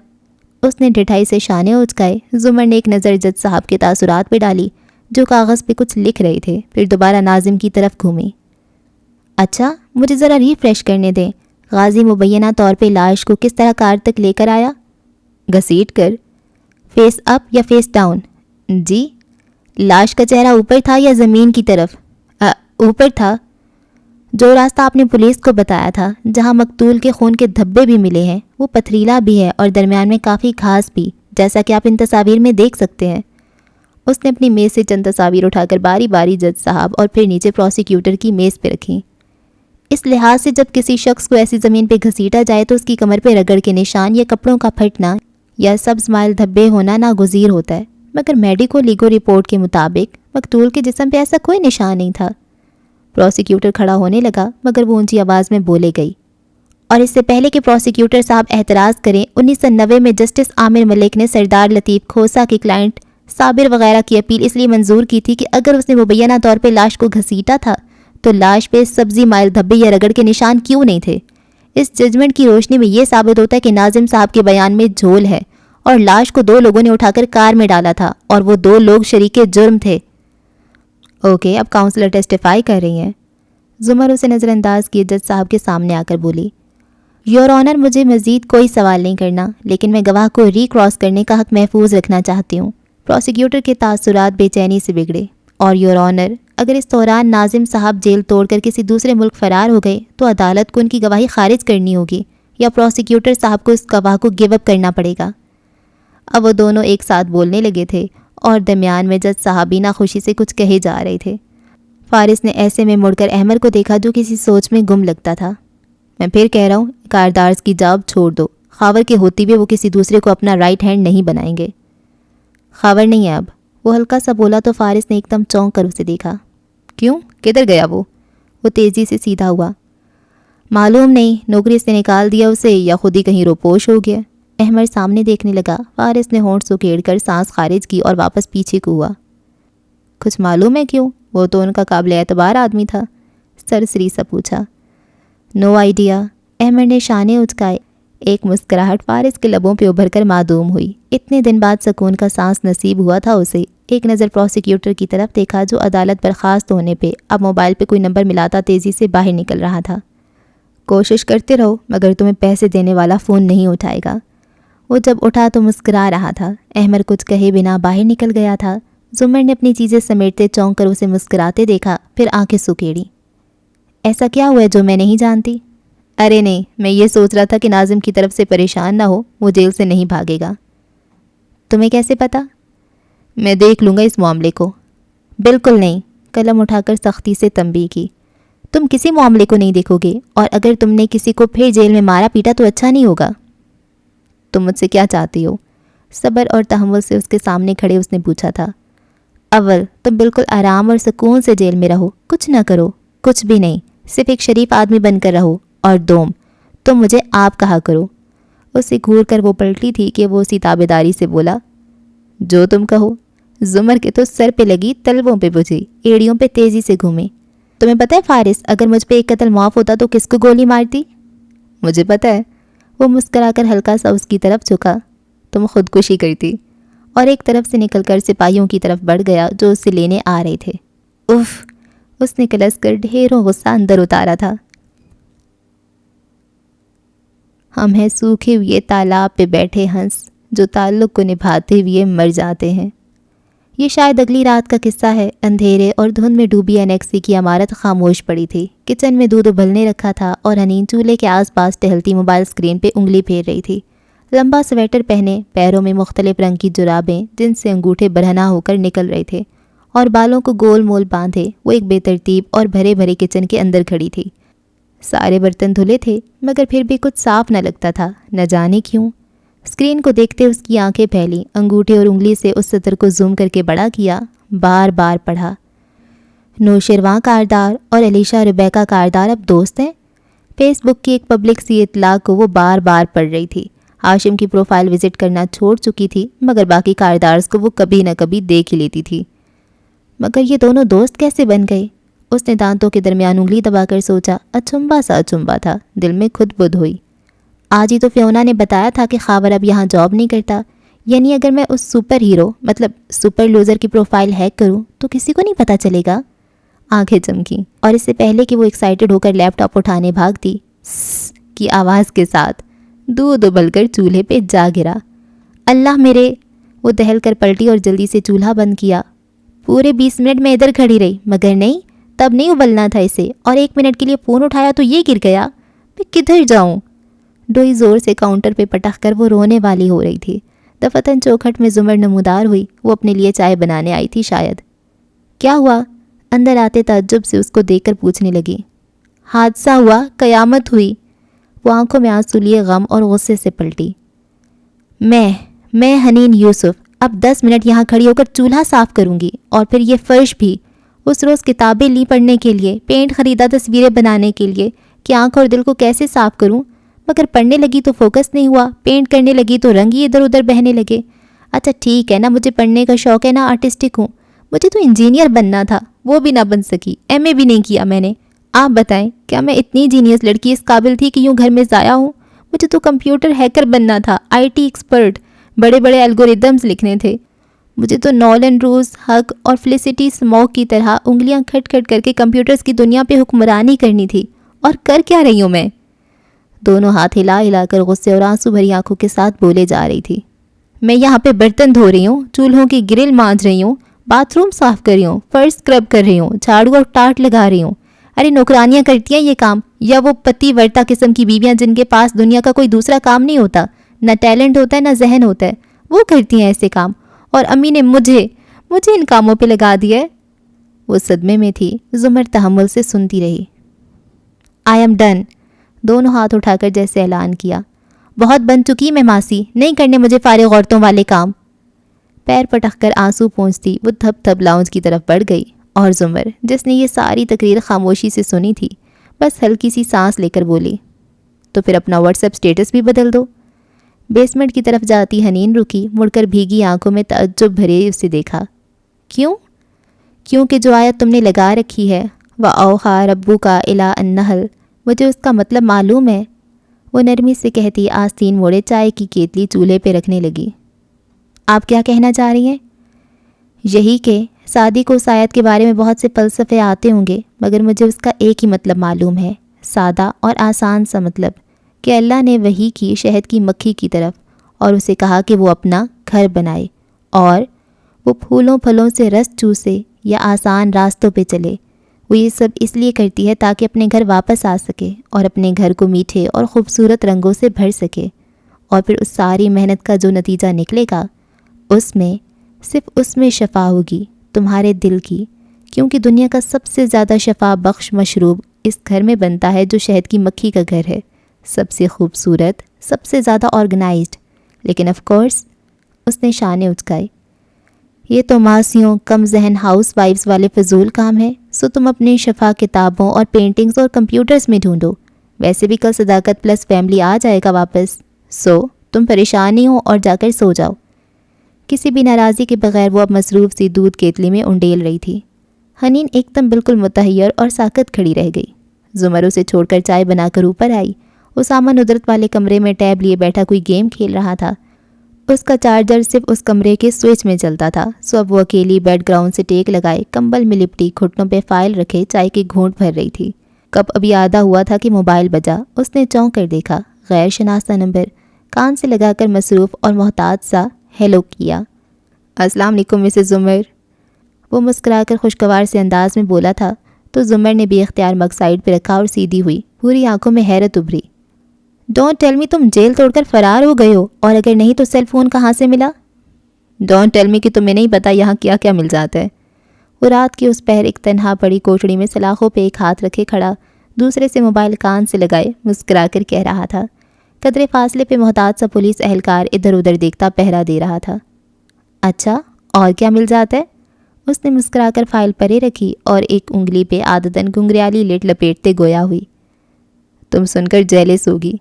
اس نے ڈھٹائی سے شانے اچکائے۔ زمر نے ایک نظر جج صاحب کے تاثرات پہ ڈالی جو کاغذ پہ کچھ لکھ رہے تھے، پھر دوبارہ ناظم کی طرف گھومی۔ اچھا، مجھے ذرا ریفریش کرنے دیں، غازی مبینہ طور پہ لاش کو کس طرح کار تک لے کر آیا؟ گھسیٹ کر۔ فیس اپ یا فیس ڈاؤن؟ جی۔ لاش کا چہرہ اوپر تھا یا زمین کی طرف؟ اوپر تھا۔ جو راستہ آپ نے پولیس کو بتایا تھا جہاں مقتول کے خون کے دھبے بھی ملے ہیں وہ پتھریلا بھی ہے اور درمیان میں کافی گھاس بھی، جیسا کہ آپ ان تصاویر میں دیکھ سکتے ہیں۔ اس نے اپنی میز سے چند تصاویر اٹھا کر باری باری جج صاحب اور پھر نیچے پروسیکیوٹر کی میز پہ رکھیں۔ اس لحاظ سے جب کسی شخص کو ایسی زمین پہ گھسیٹا جائے تو اس کی کمر پہ رگڑ کے نشان یا کپڑوں کا پھٹنا یا سبز مائل دھبے ہونا ناگزیر ہوتا ہے، مگر میڈیکو لیگو رپورٹ کے مطابق مقتول کے جسم پہ ایسا کوئی نشان نہیں تھا۔ پروسیکیوٹر کھڑا ہونے لگا مگر وہ اونچی آواز میں بولے گئی، اور اس سے پہلے کہ پروسیکیوٹر صاحب اعتراض کریں، 1990 میں جسٹس عامر ملک نے سردار لطیف کھوسا کے کلائنٹ صابر وغیرہ کی اپیل اس لیے منظور کی تھی کہ اگر اس نے مبینہ طور پہ لاش کو گھسیٹا تھا تو لاش پہ سبزی مائل دھبے یا رگڑ کے نشان کیوں نہیں تھے؟ اس ججمنٹ کی روشنی میں یہ ثابت ہوتا ہے کہ ناظم صاحب کے بیان میں جھول ہے اور لاش کو 2 لوگوں نے اٹھا کر کار میں ڈالا تھا اور وہ 2 لوگ شریک جرم تھے۔ اوکے، اب کاؤنسلر ٹیسٹیفائی کر رہی ہیں۔ زمر اسے نظر انداز کیے جج صاحب کے سامنے آ کر بولی، یور آنر، مجھے مزید کوئی سوال نہیں کرنا، لیکن میں گواہ کو ری کراس کرنے کا حق محفوظ رکھنا چاہتی ہوں۔ پروسیکیوٹر کے تاثرات بے چینی سے بگڑے۔ اور یور آنر، اگر اس دوران ناظم صاحب جیل توڑ کر کسی دوسرے ملک فرار ہو گئے تو عدالت کو ان کی گواہی خارج کرنی ہوگی یا پروسیکیوٹر صاحب کو اس گواہ کو گیو اپ کرنا پڑے گا۔ اب وہ دونوں ایک ساتھ بولنے لگے تھے اور درمیان میں جج صاحب بھی ناخوشی سے کچھ کہے جا رہے تھے۔ فارس نے ایسے میں مڑ کر احمد کو دیکھا جو کسی سوچ میں گم لگتا تھا۔ میں پھر کہہ رہا ہوں، کاردارز کی جاب چھوڑ دو، خاور کے ہوتی بھی وہ کسی دوسرے کو اپنا رائٹ ہینڈ نہیں بنائیں گے۔ خاور نہیں ہے اب، وہ ہلکا سا بولا تو فارس نے ایک دم چونک کر اسے دیکھا۔ کیوں؟ کدھر گیا وہ تیزی سے سیدھا ہوا۔ معلوم نہیں، نوکری سے نکال دیا اسے یا خود ہی کہیں روپوش ہو گیا۔ احمد سامنے دیکھنے لگا۔ فارس نے ہونٹ سکیڑ کر سانس خارج کی اور واپس پیچھے کو ہوا۔ کچھ معلوم ہے کیوں؟ وہ تو ان کا قابل اعتبار آدمی تھا۔ سرسری سا پوچھا۔ No idea. احمد نے شانے اچکائے۔ ایک مسکراہٹ فارس کے لبوں پہ ابھر کر معدوم ہوئی۔ اتنے دن بعد سکون کا سانس نصیب ہوا تھا اسے۔ ایک نظر پروسیکیوٹر کی طرف دیکھا جو عدالت برخاست ہونے پہ اب موبائل پہ کوئی نمبر ملاتا تیزی سے باہر نکل رہا تھا۔ کوشش کرتے رہو مگر تمہیں پیسے دینے والا فون نہیں اٹھائے گا۔ وہ جب اٹھا تو مسکرا رہا تھا۔ احمد کچھ کہے بنا باہر نکل گیا تھا۔ زمر نے اپنی چیزیں سمیٹتے چونک کر اسے مسکراتے دیکھا، پھر آنکھیں سکیڑی۔ ایسا کیا ہوا ہے جو میں نہیں جانتی؟ ارے نہیں، میں یہ سوچ رہا تھا کہ ناظم کی طرف سے پریشان نہ ہو، وہ جیل سے نہیں بھاگے گا۔ تمہیں کیسے پتا؟ میں دیکھ لوں گا اس معاملے کو۔ بالکل نہیں، قلم اٹھا کر سختی سے تنبیہ کی۔ تم کسی معاملے کو نہیں دیکھو گے، اور اگر تم نے کسی کو پھر جیل میں مارا پیٹا تو اچھا نہیں ہوگا۔ تم مجھ سے کیا چاہتی ہو؟ صبر اور تحمل سے اس کے سامنے کھڑے اس نے پوچھا تھا۔ اول تم بالکل آرام اور سکون سے جیل میں رہو، کچھ نہ کرو، کچھ بھی نہیں، صرف ایک شریف آدمی بن کر رہو، اور دوم تم مجھے آپ کہا کرو۔ اسے گھور کر وہ پلٹی تھی کہ وہ اسی تابیداری سے بولا، جو تم کہو۔ زمر کے تو سر پہ لگی تلووں پہ بجھی، ایڑیوں پہ تیزی سے گھومی۔ تمہیں پتہ ہے فارس، اگر مجھ پہ ایک قتل معاف ہوتا تو کس کو گولی مارتی؟ مجھے پتہ ہے۔ وہ مسکرا کر ہلکا سا اس کی طرف جھکا۔ تم خودکشی کرتی، اور ایک طرف سے نکل کر سپاہیوں کی طرف بڑھ گیا جو اسے لینے آ رہے تھے۔ اف، اس نے کلس کر ڈھیروں غصہ اندر اتارا تھا۔ ہم ہیں سوکھے ہوئے تالاب پہ بیٹھے ہنس جو تعلق کو نبھاتے ہوئے مر جاتے ہیں۔ یہ شاید اگلی رات کا قصہ ہے۔ اندھیرے اور دھند میں ڈوبی انیکسی کی عمارت خاموش پڑی تھی۔ کچن میں دودھ ابلنے رکھا تھا اور حنین چولہے کے آس پاس ٹہلتی موبائل اسکرین پہ انگلی پھیر رہی تھی۔ لمبا سویٹر پہنے، پیروں میں مختلف رنگ کی جرابیں جن سے انگوٹھے برہنہ ہو کر نکل رہے تھے، اور بالوں کو گول مول باندھے وہ ایک بے ترتیب اور بھرے بھرے کچن کے اندر کھڑی تھی۔ سارے برتن دھلے تھے مگر پھر بھی کچھ صاف نہ لگتا تھا، نہ جانے کیوں۔ اسکرین کو دیکھتے اس کی آنکھیں پھیلی، انگوٹھے اور انگلی سے اس سطر کو زوم کر کے بڑا کیا، بار بار پڑھا۔ نوشرواں کاردار اور علیشہ ربیکہ کاردار اب دوست ہیں۔ فیس بک کی ایک پبلک سی اطلاع کو وہ بار بار پڑھ رہی تھی۔ ہاشم کی پروفائل وزٹ کرنا چھوڑ چکی تھی مگر باقی کاردارز کو وہ کبھی نہ کبھی دیکھ ہی لیتی تھی۔ مگر یہ دونوں دوست کیسے بن گئے؟ اس نے دانتوں کے درمیان انگلی دبا کر سوچا۔ اچنبھا سا اچنبھا تھا، دل میں خود بدھ ہوئی۔ آج ہی تو فیونا نے بتایا تھا کہ خاور اب یہاں جاب نہیں کرتا، یعنی اگر میں اس سپر ہیرو مطلب سپر لوزر کی پروفائل ہیک کروں تو کسی کو نہیں پتہ چلے گا۔ آنکھیں چمکیں اور اس سے پہلے کہ وہ ایکسائٹڈ ہو کر لیپ ٹاپ اٹھانے بھاگتی، سس کی آواز کے ساتھ دودھ ابل کر چولہے پہ جا گرا۔ اللہ میرے! وہ دہل کر پلٹی اور جلدی سے چولہا بند کیا۔ پورے 20 منٹ میں ادھر کھڑی رہی مگر نہیں، تب نہیں ابلنا تھا اسے، اور 1 منٹ کے لیے فون اٹھایا تو یہ گر گیا۔ میں کدھر جاؤں؟ ڈوئی زور سے کاؤنٹر پہ پٹخ کر وہ رونے والی ہو رہی تھی۔ دفتن چوکھٹ میں زمر نمودار ہوئی، وہ اپنے لیے چائے بنانے آئی تھی شاید۔ کیا ہوا؟ اندر آتے تعجب سے اس کو دیکھ کر پوچھنے لگی۔ حادثہ ہوا، قیامت ہوئی۔ وہ آنکھوں میں آنسو لیے غم اور غصے سے پلٹی۔ میں حنین یوسف اب 10 منٹ یہاں کھڑی ہو کر چولہا صاف کروں گی، اور پھر یہ فرش بھی۔ اس روز کتابیں لی پڑھنے کے لیے، پینٹ خریدا تصویریں بنانے کے لیے کہ آنکھ اور دل کو کیسے صاف کروں، مگر پڑھنے لگی تو فوکس نہیں ہوا، پینٹ کرنے لگی تو رنگ ہی ادھر ادھر بہنے لگے۔ اچھا ٹھیک ہے نا، مجھے پڑھنے کا شوق ہے نا، آرٹسٹک ہوں، مجھے تو انجینئر بننا تھا، وہ بھی نہ بن سکی، ایم اے بھی نہیں کیا میں نے۔ آپ بتائیں کیا میں اتنی جینیس لڑکی اس قابل تھی کہ یوں گھر میں ضائع ہوں؟ مجھے تو کمپیوٹر ہیکر بننا تھا، آئی ٹی ایکسپرٹ، بڑے بڑے الگوریدمز لکھنے تھے۔ مجھے تو نولن روز، ہک اور فیلسٹی اسموک کی طرح انگلیاں کھٹ کھٹ کر کے کمپیوٹرز کی دنیا پہ حکمرانی کرنی تھی، اور کر کیا رہی ہوں میں؟ دونوں ہاتھ ہلا ہلا کر غصے اور آنسو بھری آنکھوں کے ساتھ بولے جا رہی تھی۔ میں یہاں پہ برتن دھو رہی ہوں، چولہوں کی گرل مانجھ رہی ہوں، باتھ روم صاف کر رہی ہوں، فرش اسکرب کر رہی ہوں، جھاڑو اور ٹاٹ لگا رہی ہوں۔ ارے نوکرانیاں کرتی ہیں یہ کام، یا وہ پتی ورتا قسم کی بیویاں جن کے پاس دنیا کا کوئی دوسرا کام نہیں ہوتا، نہ ٹیلنٹ ہوتا ہے نہ ذہن ہوتا ہے، وہ کرتی ہیں ایسے کام، اور امی نے مجھے ان کاموں پہ لگا دیا ہے۔ وہ صدمے میں تھی۔ زمر تحمل سے سنتی رہی۔ آئی ایم ڈن، دونوں ہاتھ اٹھا کر جیسے اعلان کیا۔ بہت بن چکی میں ماسی، نہیں کرنے مجھے فارغ عورتوں والے کام۔ پیر پٹک کر آنسو پہنچتی وہ دھپ دھپ لاؤنج کی طرف بڑھ گئی، اور زمر جس نے یہ ساری تقریر خاموشی سے سنی تھی بس ہلکی سی سانس لے کر بولی، تو پھر اپنا واٹس ایپ سٹیٹس بھی بدل دو۔ بیسمنٹ کی طرف جاتی حنین رکی، مڑ کر بھیگی آنکھوں میں تعجب بھرے اسے دیکھا۔ کیوں کہ جو آیت تم نے لگا رکھی ہے، وَأَوْحَىٰ رَبُّكَ إِلَىٰ النَّحْلِ، مجھے اس کا مطلب معلوم ہے۔ وہ نرمی سے کہتی آستین موڑے چائے کی کیتلی چولہے پہ رکھنے لگی۔ آپ کیا کہنا چاہ رہی ہیں؟ یہی کہ سعدی کو اس آیت کے بارے میں بہت سے فلسفے آتے ہوں گے مگر مجھے اس کا ایک ہی مطلب معلوم ہے، سادہ اور آسان سا مطلب، کہ اللہ نے وحی کی شہد کی مکھی کی طرف اور اسے کہا کہ وہ اپنا گھر بنائے، اور وہ پھولوں پھلوں سے رس چوسے یا آسان راستوں پہ چلے۔ وہ یہ سب اس لیے کرتی ہے تاکہ اپنے گھر واپس آ سکے اور اپنے گھر کو میٹھے اور خوبصورت رنگوں سے بھر سکے، اور پھر اس ساری محنت کا جو نتیجہ نکلے گا صرف اس میں شفا ہوگی، تمہارے دل کی، کیونکہ دنیا کا سب سے زیادہ شفا بخش مشروب اس گھر میں بنتا ہے جو شہد کی مکھی کا گھر ہے، سب سے خوبصورت، سب سے زیادہ آرگنائزڈ۔ لیکن آف کورس، اس نے شانے اچکائے، یہ تو ماسیوں کم ذہن ہاؤس وائفز والے فضول کام ہے، سو تم اپنی شفا کتابوں اور پینٹنگز اور کمپیوٹرز میں ڈھونڈو، ویسے بھی کل صداقت پلس فیملی آ جائے گا واپس، سو تم پریشان ہی ہو اور جا کر سو جاؤ۔ کسی بھی ناراضی کے بغیر وہ اب مصروف سی دودھ کیتلی میں انڈیل رہی تھی۔ حنین ایک دم بالکل متحیر اور ساکت کھڑی رہ گئی۔ زمر اسے چھوڑ کر چائے بنا کر اوپر آئی۔ اسامہ ندرت والے کمرے میں ٹیب لیے بیٹھا کوئی گیم کھیل رہا تھا۔ اس کا چارجر صرف اس کمرے کے سوئچ میں چلتا تھا، سو اب وہ اکیلی بیڈ گراؤنڈ سے ٹیک لگائے کمبل میں لپٹی گھٹنوں پہ فائل رکھے چائے کی گھونٹ بھر رہی تھی۔ کب ابھی آدھا ہوا تھا کہ موبائل بجا۔ اس نے چونک کر دیکھا، غیر شناسہ نمبر۔ کان سے لگا کر مصروف اور محتاط سا ہیلو کیا۔ السلام علیکم مسز زمر۔ وہ مسکرا کر خوشگوار سے انداز میں بولا تھا تو زمر نے بھی اختیار مگ سائڈ پہ رکھا اور سیدھی ہوئی، پوری آنکھوں میں حیرت ابھری۔ ڈونٹ ٹیل می تم جیل توڑ کر فرار ہو گئے ہو، اور اگر نہیں تو سیل فون کہاں سے ملا؟ ڈونٹ ٹیل می کہ تمہیں نہیں پتا یہاں کیا کیا مل جاتا ہے۔ وہ رات کی اس پہر ایک تنہا پڑی کوٹڑی میں سلاخوں پہ ایک ہاتھ رکھے کھڑا، دوسرے سے موبائل کان سے لگائے مسکرا کر کہہ رہا تھا۔ قدرے فاصلے پہ محتاط سا پولیس اہلکار ادھر ادھر دیکھتا پہرا دے رہا تھا۔ اچھا، اور کیا مل جاتا ہے؟ اس نے مسکرا کر فائل پرے رکھی اور ایک انگلی پہ عادتاً گنگریالی لٹ لپیٹتے گویا ہوئی۔ تم سن کر جیلس ہوگی۔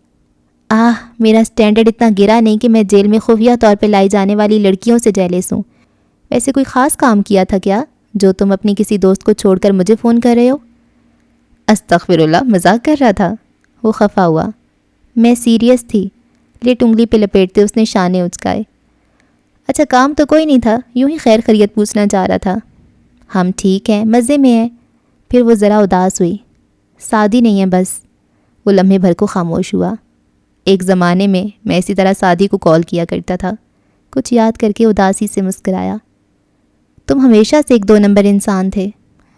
میرا سٹینڈرڈ اتنا گرا نہیں کہ میں جیل میں خفیہ طور پہ لائی جانے والی لڑکیوں سے جیلس ہوں۔ ویسے کوئی خاص کام کیا تھا کیا جو تم اپنی کسی دوست کو چھوڑ کر مجھے فون کر رہے ہو؟ استغفر اللہ، مذاق کر رہا تھا۔ وہ خفا ہوا۔ میں سیریس تھی۔ لٹ انگلی پہ لپیٹتے اس نے شانے اچکائے۔ اچھا، کام تو کوئی نہیں تھا، یوں ہی خیر خیریت پوچھنا چاہ رہا تھا۔ ہم ٹھیک ہیں، مزے میں ہیں۔ پھر وہ ذرا اداس ہوئی۔ سادی نہیں ہے بس۔ وہ لمحے بھر کو خاموش ہوا۔ ایک زمانے میں اسی طرح سادی کو کال کیا کرتا تھا۔ کچھ یاد کر کے اداسی سے مسکرایا۔ تم ہمیشہ سے ایک 2 نمبر انسان تھے۔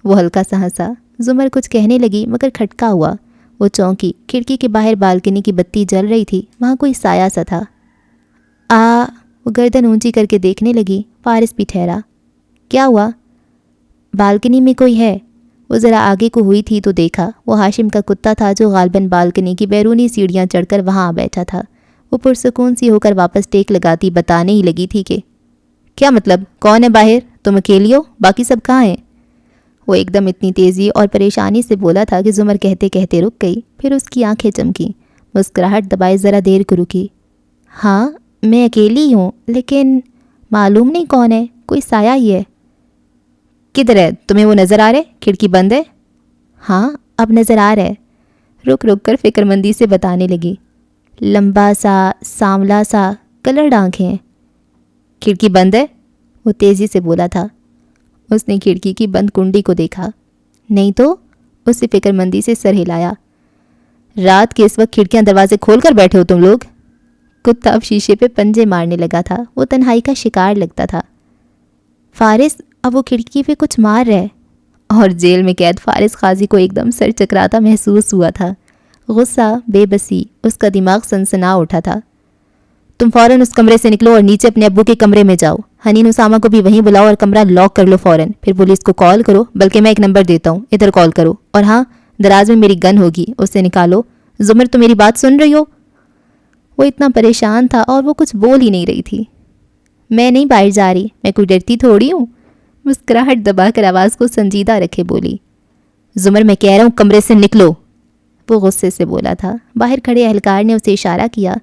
وہ ہلکا سا ہنسا۔ زمر کچھ کہنے لگی مگر کھٹکا ہوا۔ وہ چونکی۔ کھڑکی کے باہر بالکنی کی بتی جل رہی تھی، وہاں کوئی سایہ سا تھا۔ وہ گردن اونچی کر کے دیکھنے لگی۔ فارس بھی ٹھہرا۔ کیا ہوا؟ بالکنی میں کوئی ہے؟ وہ ذرا آگے کو ہوئی تھی تو دیکھا وہ ہاشم کا کتا تھا جو غالباً بالکنی کی بیرونی سیڑھیاں چڑھ کر وہاں آ بیٹھا تھا۔ وہ پرسکون سی ہو کر واپس ٹیک لگاتی بتانے ہی لگی تھی کہ کیا مطلب، کون ہے باہر؟ تم اکیلی ہو؟ باقی سب کہاں ہیں؟ وہ ایک دم اتنی تیزی اور پریشانی سے بولا تھا کہ زمر کہتے کہتے رک گئی، پھر اس کی آنکھیں چمکیں، مسکراہٹ دبائے ذرا دیر کو رکی۔ ہاں میں اکیلی ہوں، لیکن معلوم نہیں کون ہے، کوئی سایہ ہی ہے۔ کدھر ہے؟ تمہیں وہ نظر آ رہے؟ کھڑکی بند ہے؟ ہاں اب نظر آ رہا ہے۔ رک رک کر فکر مندی سے بتانے لگی۔ لمبا سا، سانولا سا، کلرڈ آنکھیں۔ کھڑکی بند ہے؟ وہ تیزی سے بولا تھا۔ اس نے کھڑکی کی بند کنڈی کو دیکھا۔ نہیں تو؟ اس سے فکر مندی سے سر ہلایا۔ رات کے اس وقت کھڑکیاں دروازے کھول کر بیٹھے ہو تم لوگ؟ کتا اب شیشے پہ پنجے مارنے لگا تھا۔ وہ تنہائی کا شکار لگتا تھا۔ فارس اب وہ کھڑکی پہ کچھ مار رہے، اور جیل میں قید فارس قاضی کو ایک دم سر چکراتا محسوس ہوا تھا۔ غصہ، بے بسی، اس کا دماغ سنسنا اٹھا تھا۔ تم فوراً اس کمرے سے نکلو اور نیچے اپنے ابو کے کمرے میں جاؤ۔ حنین اسامہ کو بھی وہیں بلاؤ اور کمرہ لاک کر لو فوراً، پھر پولیس کو کال کرو، بلکہ میں ایک نمبر دیتا ہوں، ادھر کال کرو، اور ہاں دراز میں میری گن ہوگی، اسے نکالو۔ زمر تو میری بات سن رہی ہو؟ وہ اتنا پریشان تھا اور وہ کچھ بول ہی نہیں رہی تھی۔ میں نہیں باہر جا رہی، میں کوئی ڈرتی تھوڑی ہوں، مسکراہٹ دبا کر آواز کو سنجیدہ رکھے بولی۔ زمر میں کہہ رہا ہوں کمرے سے نکلو، وہ غصے سے بولا تھا۔ باہر کھڑے اہلکار نے اسے اشارہ کیا،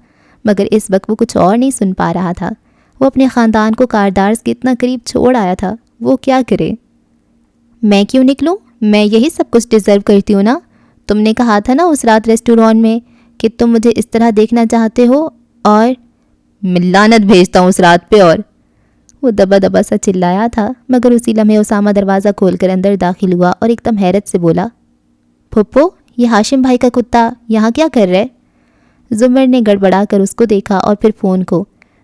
مگر اس وقت وہ کچھ اور نہیں سن پا رہا تھا۔ وہ اپنے خاندان کو کاردارز کے اتنا قریب چھوڑ آیا تھا، وہ کیا کرے؟ میں کیوں نکلوں؟ میں یہی سب کچھ ڈیزرو کرتی ہوں نا۔ تم نے کہا تھا نا اس رات ریسٹورانٹ میں کہ تم مجھے اس طرح دیکھنا چاہتے ہو، اور میں لعنت بھیجتا ہوں اس رات پہ۔ اور وہ دبا دبا سا چلایا تھا، مگر اسی لمحے اسامہ دروازہ کھول کر اندر داخل ہوا اور ایک دم حیرت سے بولا، پھپھو یہ ہاشم بھائی کا کتا یہاں کیا کر رہے؟ زمر نے گڑبڑا کر اس کو دیکھا اور پھر فون کو۔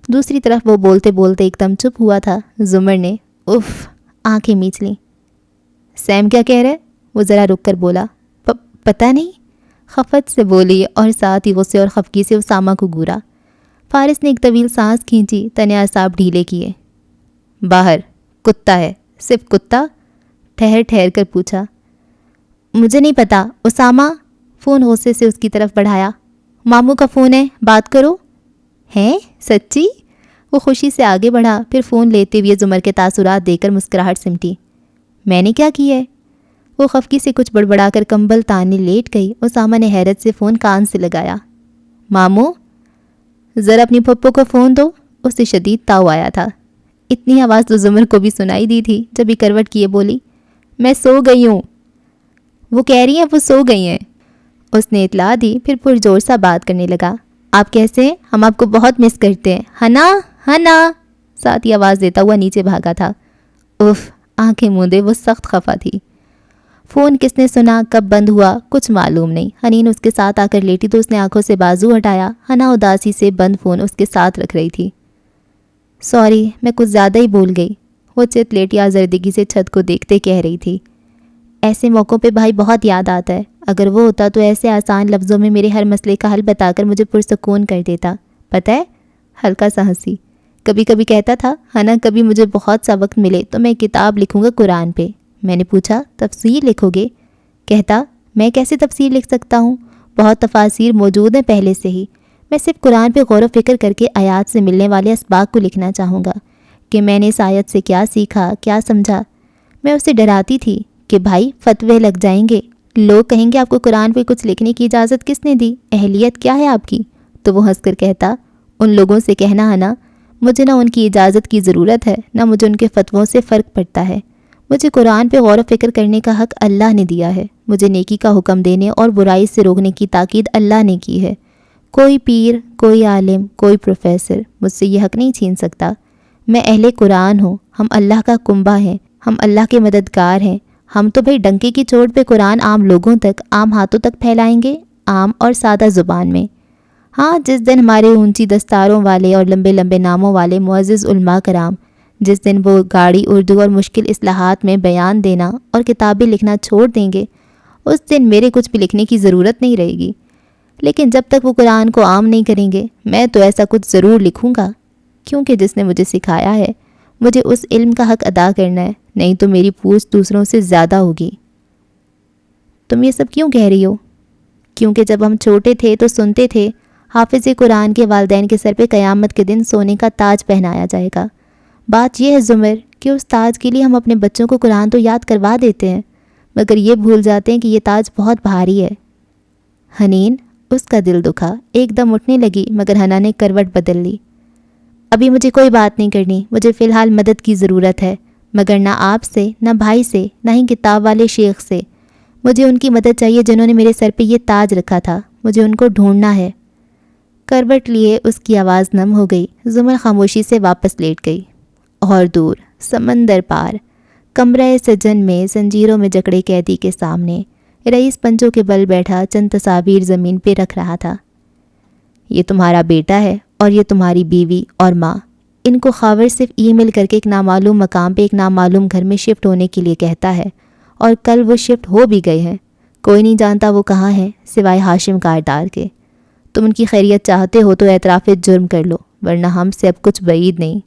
دوسری طرف وہ بولتے بولتے ایک دم چپ ہوا تھا۔ زمر نے اف آنکھیں میچ لیں۔ سیم کیا کہہ رہے؟ وہ ذرا رک کر بولا، پتہ نہیں، خفت سے بولی اور ساتھ ہی غصے اور خفگی سے اسامہ کو گورا۔ فارس نے ایک طویل سانس کھینچی، تنے اعصاب ڈھیلے کیے۔ باہر کتا ہے؟ صرف کتا؟ ٹھہر ٹھہر کر پوچھا۔ مجھے نہیں پتا اسامہ، فون غصے سے اس کی طرف بڑھایا۔ ماموں کا فون ہے، بات کرو۔ ہیں سچی؟ وہ خوشی سے آگے بڑھا، پھر فون لیتے ہوئے زمر کے تاثرات دے کر مسکراہٹ سمٹی۔ میں نے کیا کی ہے؟ وہ خفگی سے کچھ بڑبڑا کر کمبل تاننے لیٹ گئی۔ اسامہ نے حیرت سے فون کان سے لگایا۔ ماموں ذرا اپنی پھپھو کو فون دو، اسے شدید تاؤ آیا تھا۔ اتنی آواز تو زمر کو بھی سنائی دی تھی جب یہ کروٹ کیے بولی، میں سو گئی ہوں۔ وہ کہہ رہی ہیں وہ سو گئی ہیں۔ اس نے اطلاع دی، پھر پرجوش سا بات کرنے لگا، آپ کیسے ہیں؟ ہم آپ کو بہت مس کرتے ہیں، ہنا ہنا، ساتھ ہی آواز دیتا ہوا نیچے بھاگا تھا۔ اف، آنکھیں موندے وہ سخت خفا تھی۔ فون کس نے سنا، کب بند ہوا، کچھ معلوم نہیں۔ حنین اس کے ساتھ آ کر لیٹی تو اس نے آنکھوں سے بازو ہٹایا۔ ہنا اداسی سے بند فون اس کے ساتھ رکھ رہی تھی۔ سوری، میں کچھ زیادہ ہی بول گئی، وہ چت لیٹی آزردگی سے چھت کو دیکھتے کہہ رہی تھی۔ ایسے موقعوں پہ بھائی بہت یاد آتا ہے، اگر وہ ہوتا تو ایسے آسان لفظوں میں میرے ہر مسئلے کا حل بتا کر مجھے پرسکون کر دیتا، پتہ ہے؟ ہلکا سا ہنسی۔ کبھی کبھی کہتا تھا، ہنا کبھی مجھے بہت سا وقت ملے تو میں کتاب لکھوں گا قرآن پہ۔ میں نے پوچھا، تفسیر لکھو گے؟ کہتا، میں کیسے تفسیر لکھ سکتا ہوں، بہت تفاسیر موجود ہیں پہلے سے ہی، میں صرف قرآن پہ غور و فکر کر کے آیات سے ملنے والے اسباق کو لکھنا چاہوں گا کہ میں نے اس آیت سے کیا سیکھا، کیا سمجھا۔ میں اسے ڈراتی تھی کہ بھائی فتوے لگ جائیں گے، لوگ کہیں گے آپ کو قرآن پہ کچھ لکھنے کی اجازت کس نے دی، اہلیت کیا ہے آپ کی؟ تو وہ ہنس کر کہتا، ان لوگوں سے کہنا ہے نا، مجھے نہ ان کی اجازت کی ضرورت ہے، نہ مجھے ان کے فتووں سے فرق پڑتا ہے۔ مجھے قرآن پہ غور و فکر کرنے کا حق اللہ نے دیا ہے، مجھے نیکی کا حکم دینے اور برائی سے روکنے کی تاکید اللہ نے کی ہے۔ کوئی پیر، کوئی عالم، کوئی پروفیسر مجھ سے یہ حق نہیں چھین سکتا۔ میں اہل قرآن ہوں، ہم اللہ کا کنبہ ہیں، ہم اللہ کے مددگار ہیں۔ ہم تو بھئی ڈنکے کی چوٹ پہ قرآن عام لوگوں تک، عام ہاتھوں تک پھیلائیں گے، عام اور سادہ زبان میں۔ ہاں، جس دن ہمارے اونچی دستاروں والے اور لمبے لمبے ناموں والے معزز علماء کرام، جس دن وہ گاڑی اردو اور مشکل اصطلاحات میں بیان دینا اور کتابیں لکھنا چھوڑ دیں گے، اس دن میرے کچھ بھی لکھنے کی ضرورت نہیں رہے گی۔ لیکن جب تک وہ قرآن کو عام نہیں کریں گے، میں تو ایسا کچھ ضرور لکھوں گا، کیونکہ جس نے مجھے سکھایا ہے مجھے اس علم کا حق ادا کرنا ہے، نہیں تو میری پوچھ دوسروں سے زیادہ ہوگی۔ تم یہ سب کیوں کہہ رہی ہو؟ کیونکہ جب ہم چھوٹے تھے تو سنتے تھے حافظ قرآن کے والدین کے سر پہ قیامت کے دن سونے کا تاج پہنایا جائے گا۔ بات یہ ہے زمر کہ اس تاج کے لیے ہم اپنے بچوں کو قرآن تو یاد کروا دیتے ہیں، مگر یہ بھول جاتے ہیں کہ یہ تاج بہت بھاری ہے۔ حنین، اس کا دل دکھا، ایک دم اٹھنے لگی، مگر ہنا نے کروٹ بدل لی۔ ابھی مجھے کوئی بات نہیں کرنی، مجھے فی الحال مدد کی ضرورت ہے، مگر نہ آپ سے، نہ بھائی سے، نہ ہی کتاب والے شیخ سے۔ مجھے ان کی مدد چاہیے جنہوں نے میرے سر پہ یہ تاج رکھا تھا، مجھے ان کو ڈھونڈنا ہے۔ کروٹ لیے اس کی آواز نم ہو گئی، زمر خاموشی سے واپس لیٹ گئی۔ اور دور، سمندر پار، کمرہ سجن میں زنجیروں میں جکڑے قیدی کے سامنے رئیس پنجوں کے بل بیٹھا چند تصاویر زمین پہ رکھ رہا تھا۔ یہ تمہارا بیٹا ہے اور یہ تمہاری بیوی اور ماں، ان کو خاور صرف ای میل کر کے ایک نامعلوم مقام پہ ایک نامعلوم گھر میں شفٹ ہونے کے لیے کہتا ہے، اور کل وہ شفٹ ہو بھی گئے ہیں۔ کوئی نہیں جانتا وہ کہاں ہیں سوائے ہاشم کارڈار کے۔ تم ان کی خیریت چاہتے ہو تو اعتراف جرم کر لو، ورنہ ہم سے اب کچھ بعید نہیں۔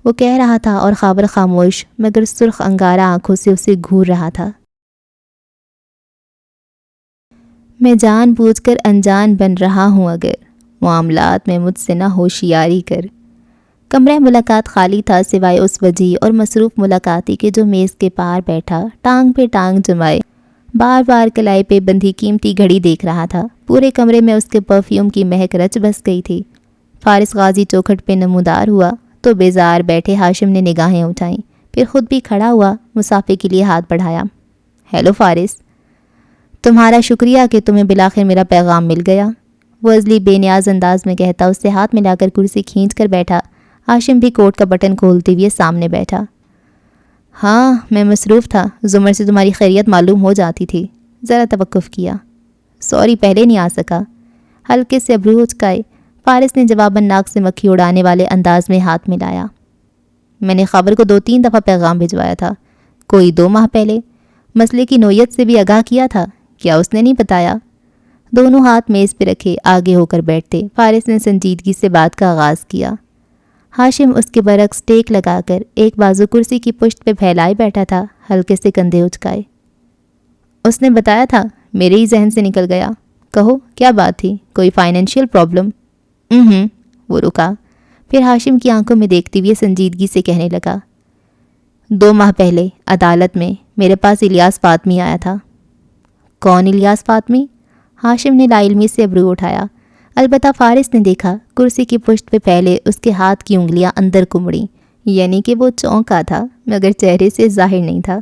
وہ کہہ رہا تھا اور خاور خاموش مگر سرخ انگارہ آنکھوں سے اسے گھور رہا تھا۔ میں جان بوجھ کر انجان بن رہا ہوں، اگر معاملات میں مجھ سے نہ ہوشیاری کر۔ کمرہ ملاقات خالی تھا سوائے اس وجہ اور مصروف ملاقاتی کے جو میز کے پار بیٹھا ٹانگ پہ ٹانگ جمائے بار بار کلائی پہ بندھی قیمتی گھڑی دیکھ رہا تھا۔ پورے کمرے میں اس کے پرفیوم کی مہک رچ بس گئی تھی۔ فارس غازی چوکھٹ پہ نمودار ہوا تو بیزار بیٹھے ہاشم نے نگاہیں اٹھائیں، پھر خود بھی کھڑا ہوا، مسافے کے لیے ہاتھ بڑھایا۔ ہیلو فارس، تمہارا شکریہ کہ تمہیں بلاخر میرا پیغام مل گیا، وہ ازلی بے نیاز انداز میں کہتا اس سے ہاتھ ملا کر کرسی کھینچ کر بیٹھا۔ ہاشم بھی کوٹ کا بٹن کھولتے ہوئے سامنے بیٹھا۔ ہاں، میں مصروف تھا، زمر سے تمہاری خیریت معلوم ہو جاتی تھی، ذرا توقف کیا۔ سوری، پہلے نہیں آ سکا، ہلکے سے ابرو اچکائے فارس نے جواباً ناک سے مکھی اڑانے والے انداز میں ہاتھ ملایا۔ میں نے خبر کو 2-3 دفعہ پیغام بھجوایا تھا، کوئی 2 ماہ پہلے، مسئلے کی نوعیت سے بھی آگاہ کیا تھا، کیا اس نے نہیں بتایا؟ دونوں ہاتھ میز پہ رکھے آگے ہو کر بیٹھتے فارس نے سنجیدگی سے بات کا آغاز کیا۔ ہاشم اس کے برعکس ٹیک لگا کر ایک بازو کرسی کی پشت پہ پھیلائے بیٹھا تھا، ہلکے سے کندھے اچکائے۔ اس نے بتایا تھا، میرے ہی ذہن سے نکل گیا۔ کہو کیا بات تھی، کوئی فائنینشیل پرابلم؟ وہ رکا، پھر ہاشم کی آنکھوں میں دیکھتے ہوئے سنجیدگی سے کہنے لگا، 2 ماہ پہلے عدالت میں میرے پاس الیاس فاطمی آیا تھا۔ کون الیاس فاطمی؟ ہاشم نے لا علمی سے ابرو اٹھایا۔ البتہ فارس نے دیکھا کرسی کی پشت پہ پھیلے اس کے ہاتھ کی انگلیاں اندر کمڑیں، یعنی کہ وہ چونکا تھا مگر چہرے سے ظاہر نہیں تھا۔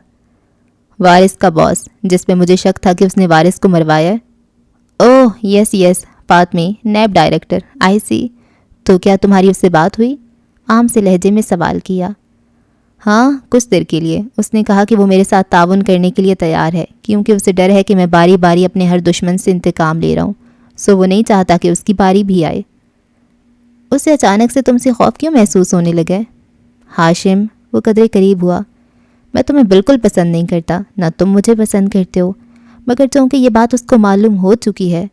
وارث کا باس، جس پہ مجھے شک تھا کہ اس نے وارث کو مروایا ہے؟ اوہ یس یس، فاطمی، نیب ڈائریکٹر، آئی سی۔ تو کیا تمہاری اس سے بات ہوئی؟ عام سے لہجے میں سوال کیا۔ ہاں، کچھ دیر کے لیے۔ اس نے کہا کہ وہ میرے ساتھ تعاون کرنے کے لیے تیار ہے، کیونکہ اسے ڈر ہے کہ میں باری باری اپنے ہر دشمن سے انتقام لے رہا ہوں، سو وہ نہیں چاہتا کہ اس کی باری بھی آئے۔ اسے اچانک سے تم سے خوف کیوں محسوس ہونے لگے؟ ہاشم، وہ قدرے قریب ہوا، میں تمہیں بالکل پسند نہیں کرتا، نہ تم مجھے پسند کرتے ہو، مگر چونکہ یہ بات اس کو معلوم ہو چکی ہے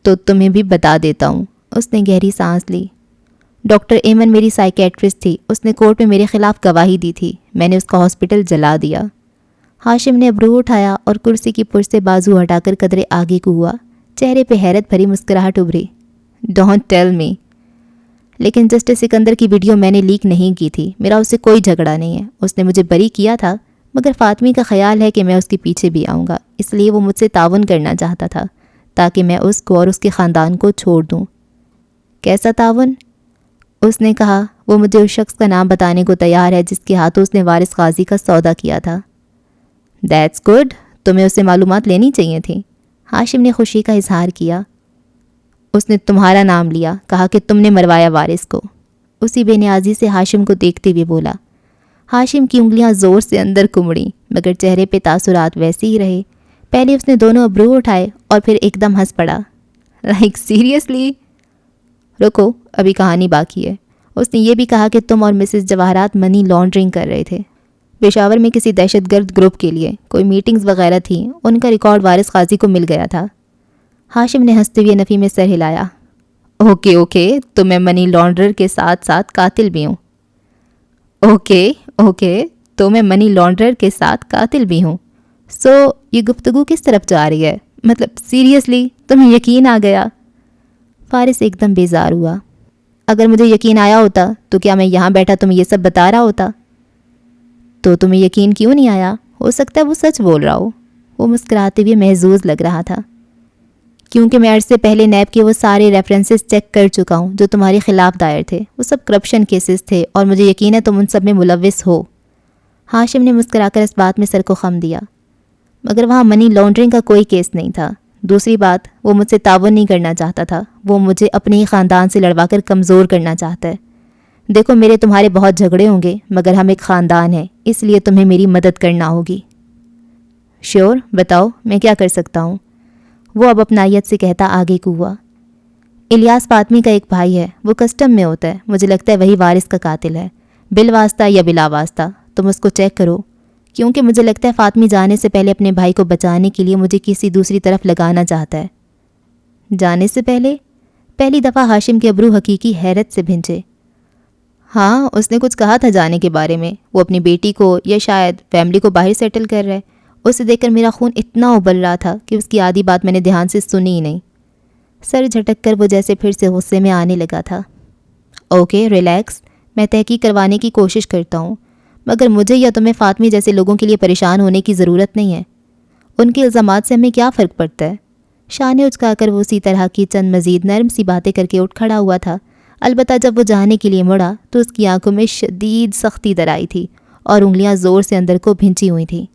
تو تمہیں بھی بتا دیتا ہوں۔ اس نے گہری سانس لی۔ ڈاکٹر ایمن میری سائیکیٹرسٹ تھی، اس نے کورٹ میں میرے خلاف گواہی دی تھی، میں نے اس کا ہاسپٹل جلا دیا۔ ہاشم نے ابرو اٹھایا اور کرسی کی پشت سے بازو ہٹا کر قدرے آگے کو ہوا، چہرے پہ حیرت بھری مسکراہٹ ابھری۔ Don't tell me. لیکن جسٹس سکندر کی ویڈیو میں نے لیک نہیں کی تھی، میرا اس سے کوئی جھگڑا نہیں ہے، اس نے مجھے بری کیا تھا، مگر فاطمی کا خیال ہے کہ میں اس کے پیچھے بھی آؤں گا، اس لیے وہ مجھ سے تعاون کرنا چاہتا تھا تاکہ میں اس کو اور اس کے خاندان کو چھوڑ دوں۔ کیسا تعاون؟ اس نے کہا وہ مجھے اس شخص کا نام بتانے کو تیار ہے جس کے ہاتھوں اس نے وارث غازی کا سودا کیا تھا۔ دیٹس گڈ، تمہیں اس سے معلومات لینی چاہیے تھیں۔ ہاشم نے خوشی کا اظہار کیا۔ اس نے تمہارا نام لیا، کہا کہ تم نے مروایا وارث کو۔ اسی بے نیازی سے ہاشم کو دیکھتے ہوئے بولا۔ ہاشم کی انگلیاں زور سے اندر کمڑیں، مگر چہرے پہ تاثرات ویسے ہی رہے۔ پہلے اس نے دونوں ابرو اٹھائے اور پھر ایک دم ہنس پڑا۔ Like seriously? رکو، ابھی کہانی باقی ہے۔ اس نے یہ بھی کہا کہ تم اور مسز جواہرات منی لانڈرنگ کر رہے تھے پشاور میں کسی دہشت گرد گروپ کے لیے، کوئی میٹنگز وغیرہ تھیں، ان کا ریکارڈ وارث غازی کو مل گیا تھا۔ ہاشم نے ہنستے ہوئے نفی میں سر ہلایا۔ اوکے اوکے، تو میں منی لانڈرر کے ساتھ ساتھ قاتل بھی ہوں۔ اوکے، تو میں منی لانڈرر کے ساتھ قاتل بھی ہوں۔ سو یہ گفتگو کس طرف جا رہی ہے؟ مطلب سیریسلی تمہیں یقین آ گیا؟ فارس ایک دم بیزار ہوا۔ اگر مجھے یقین آیا ہوتا تو کیا میں یہاں بیٹھا تمہیں یہ سب بتا رہا ہوتا؟ تو تمہیں یقین کیوں نہیں آیا؟ ہو سکتا ہے وہ سچ بول رہا ہو۔ وہ مسکراتے ہوئے محظوظ لگ رہا تھا۔ کیونکہ میں عرصے پہلے نیب کے وہ سارے ریفرنسز چیک کر چکا ہوں جو تمہارے خلاف دائر تھے، وہ سب کرپشن کیسز تھے اور مجھے یقین ہے تم ان سب میں ملوث ہو۔ ہاشم نے مسکرا کر اس بات میں سر کو خم دیا۔ مگر وہاں منی لانڈرنگ کا کوئی کیس نہیں تھا۔ دوسری بات، وہ مجھ سے تعاون نہیں کرنا چاہتا تھا، وہ مجھے اپنے ہی خاندان سے لڑوا کر کمزور کرنا چاہتا ہے۔ دیکھو میرے تمہارے بہت جھگڑے ہوں گے، مگر ہم ایک خاندان ہیں، اس لیے تمہیں میری مدد کرنا ہوگی۔ شیور، بتاؤ میں کیا کر سکتا ہوں؟ وہ اب اپنائیت سے کہتا آگے کو ہوا۔ الیاس فاطمی کا ایک بھائی ہے، وہ کسٹم میں ہوتا ہے، مجھے لگتا ہے وہی وارث کا قاتل ہے، بالواسطہ یا بلا واسطہ، تم اس کو چیک کرو، کیونکہ مجھے لگتا ہے فاطمی جانے سے پہلے اپنے بھائی کو بچانے کے لیے مجھے کسی دوسری طرف لگانا چاہتا ہے۔ جانے سے پہلے؟ پہلی دفعہ ہاشم کے ابرو حقیقی حیرت سے بھنجے۔ ہاں، اس نے کچھ کہا تھا جانے کے بارے میں، وہ اپنی بیٹی کو یا شاید فیملی کو باہر سیٹل کر رہے۔ اسے دیکھ کر میرا خون اتنا ابل رہا تھا کہ اس کی آدھی بات میں نے دھیان سے سنی ہی نہیں۔ سر جھٹک کر وہ جیسے پھر سے غصے میں آنے لگا تھا۔ اوکے ریلیکس، میں تحقیق کروانے کی کوشش کرتا ہوں، مگر مجھے یا تمہیں فاطمی جیسے لوگوں کے لیے پریشان ہونے کی ضرورت نہیں ہے۔ ان کے الزامات سے ہمیں کیا فرق پڑتا ہے؟ شانے اچکا کر وہ اسی طرح کی چند مزید نرم سی باتیں کر کے اٹھ کھڑا ہوا تھا۔ البتہ جب وہ جانے کے لیے مڑا تو اس کی آنکھوں میں شدید سختی در آئی تھی اور انگلیاں زور سے اندر کو بھنچی ہوئی تھیں۔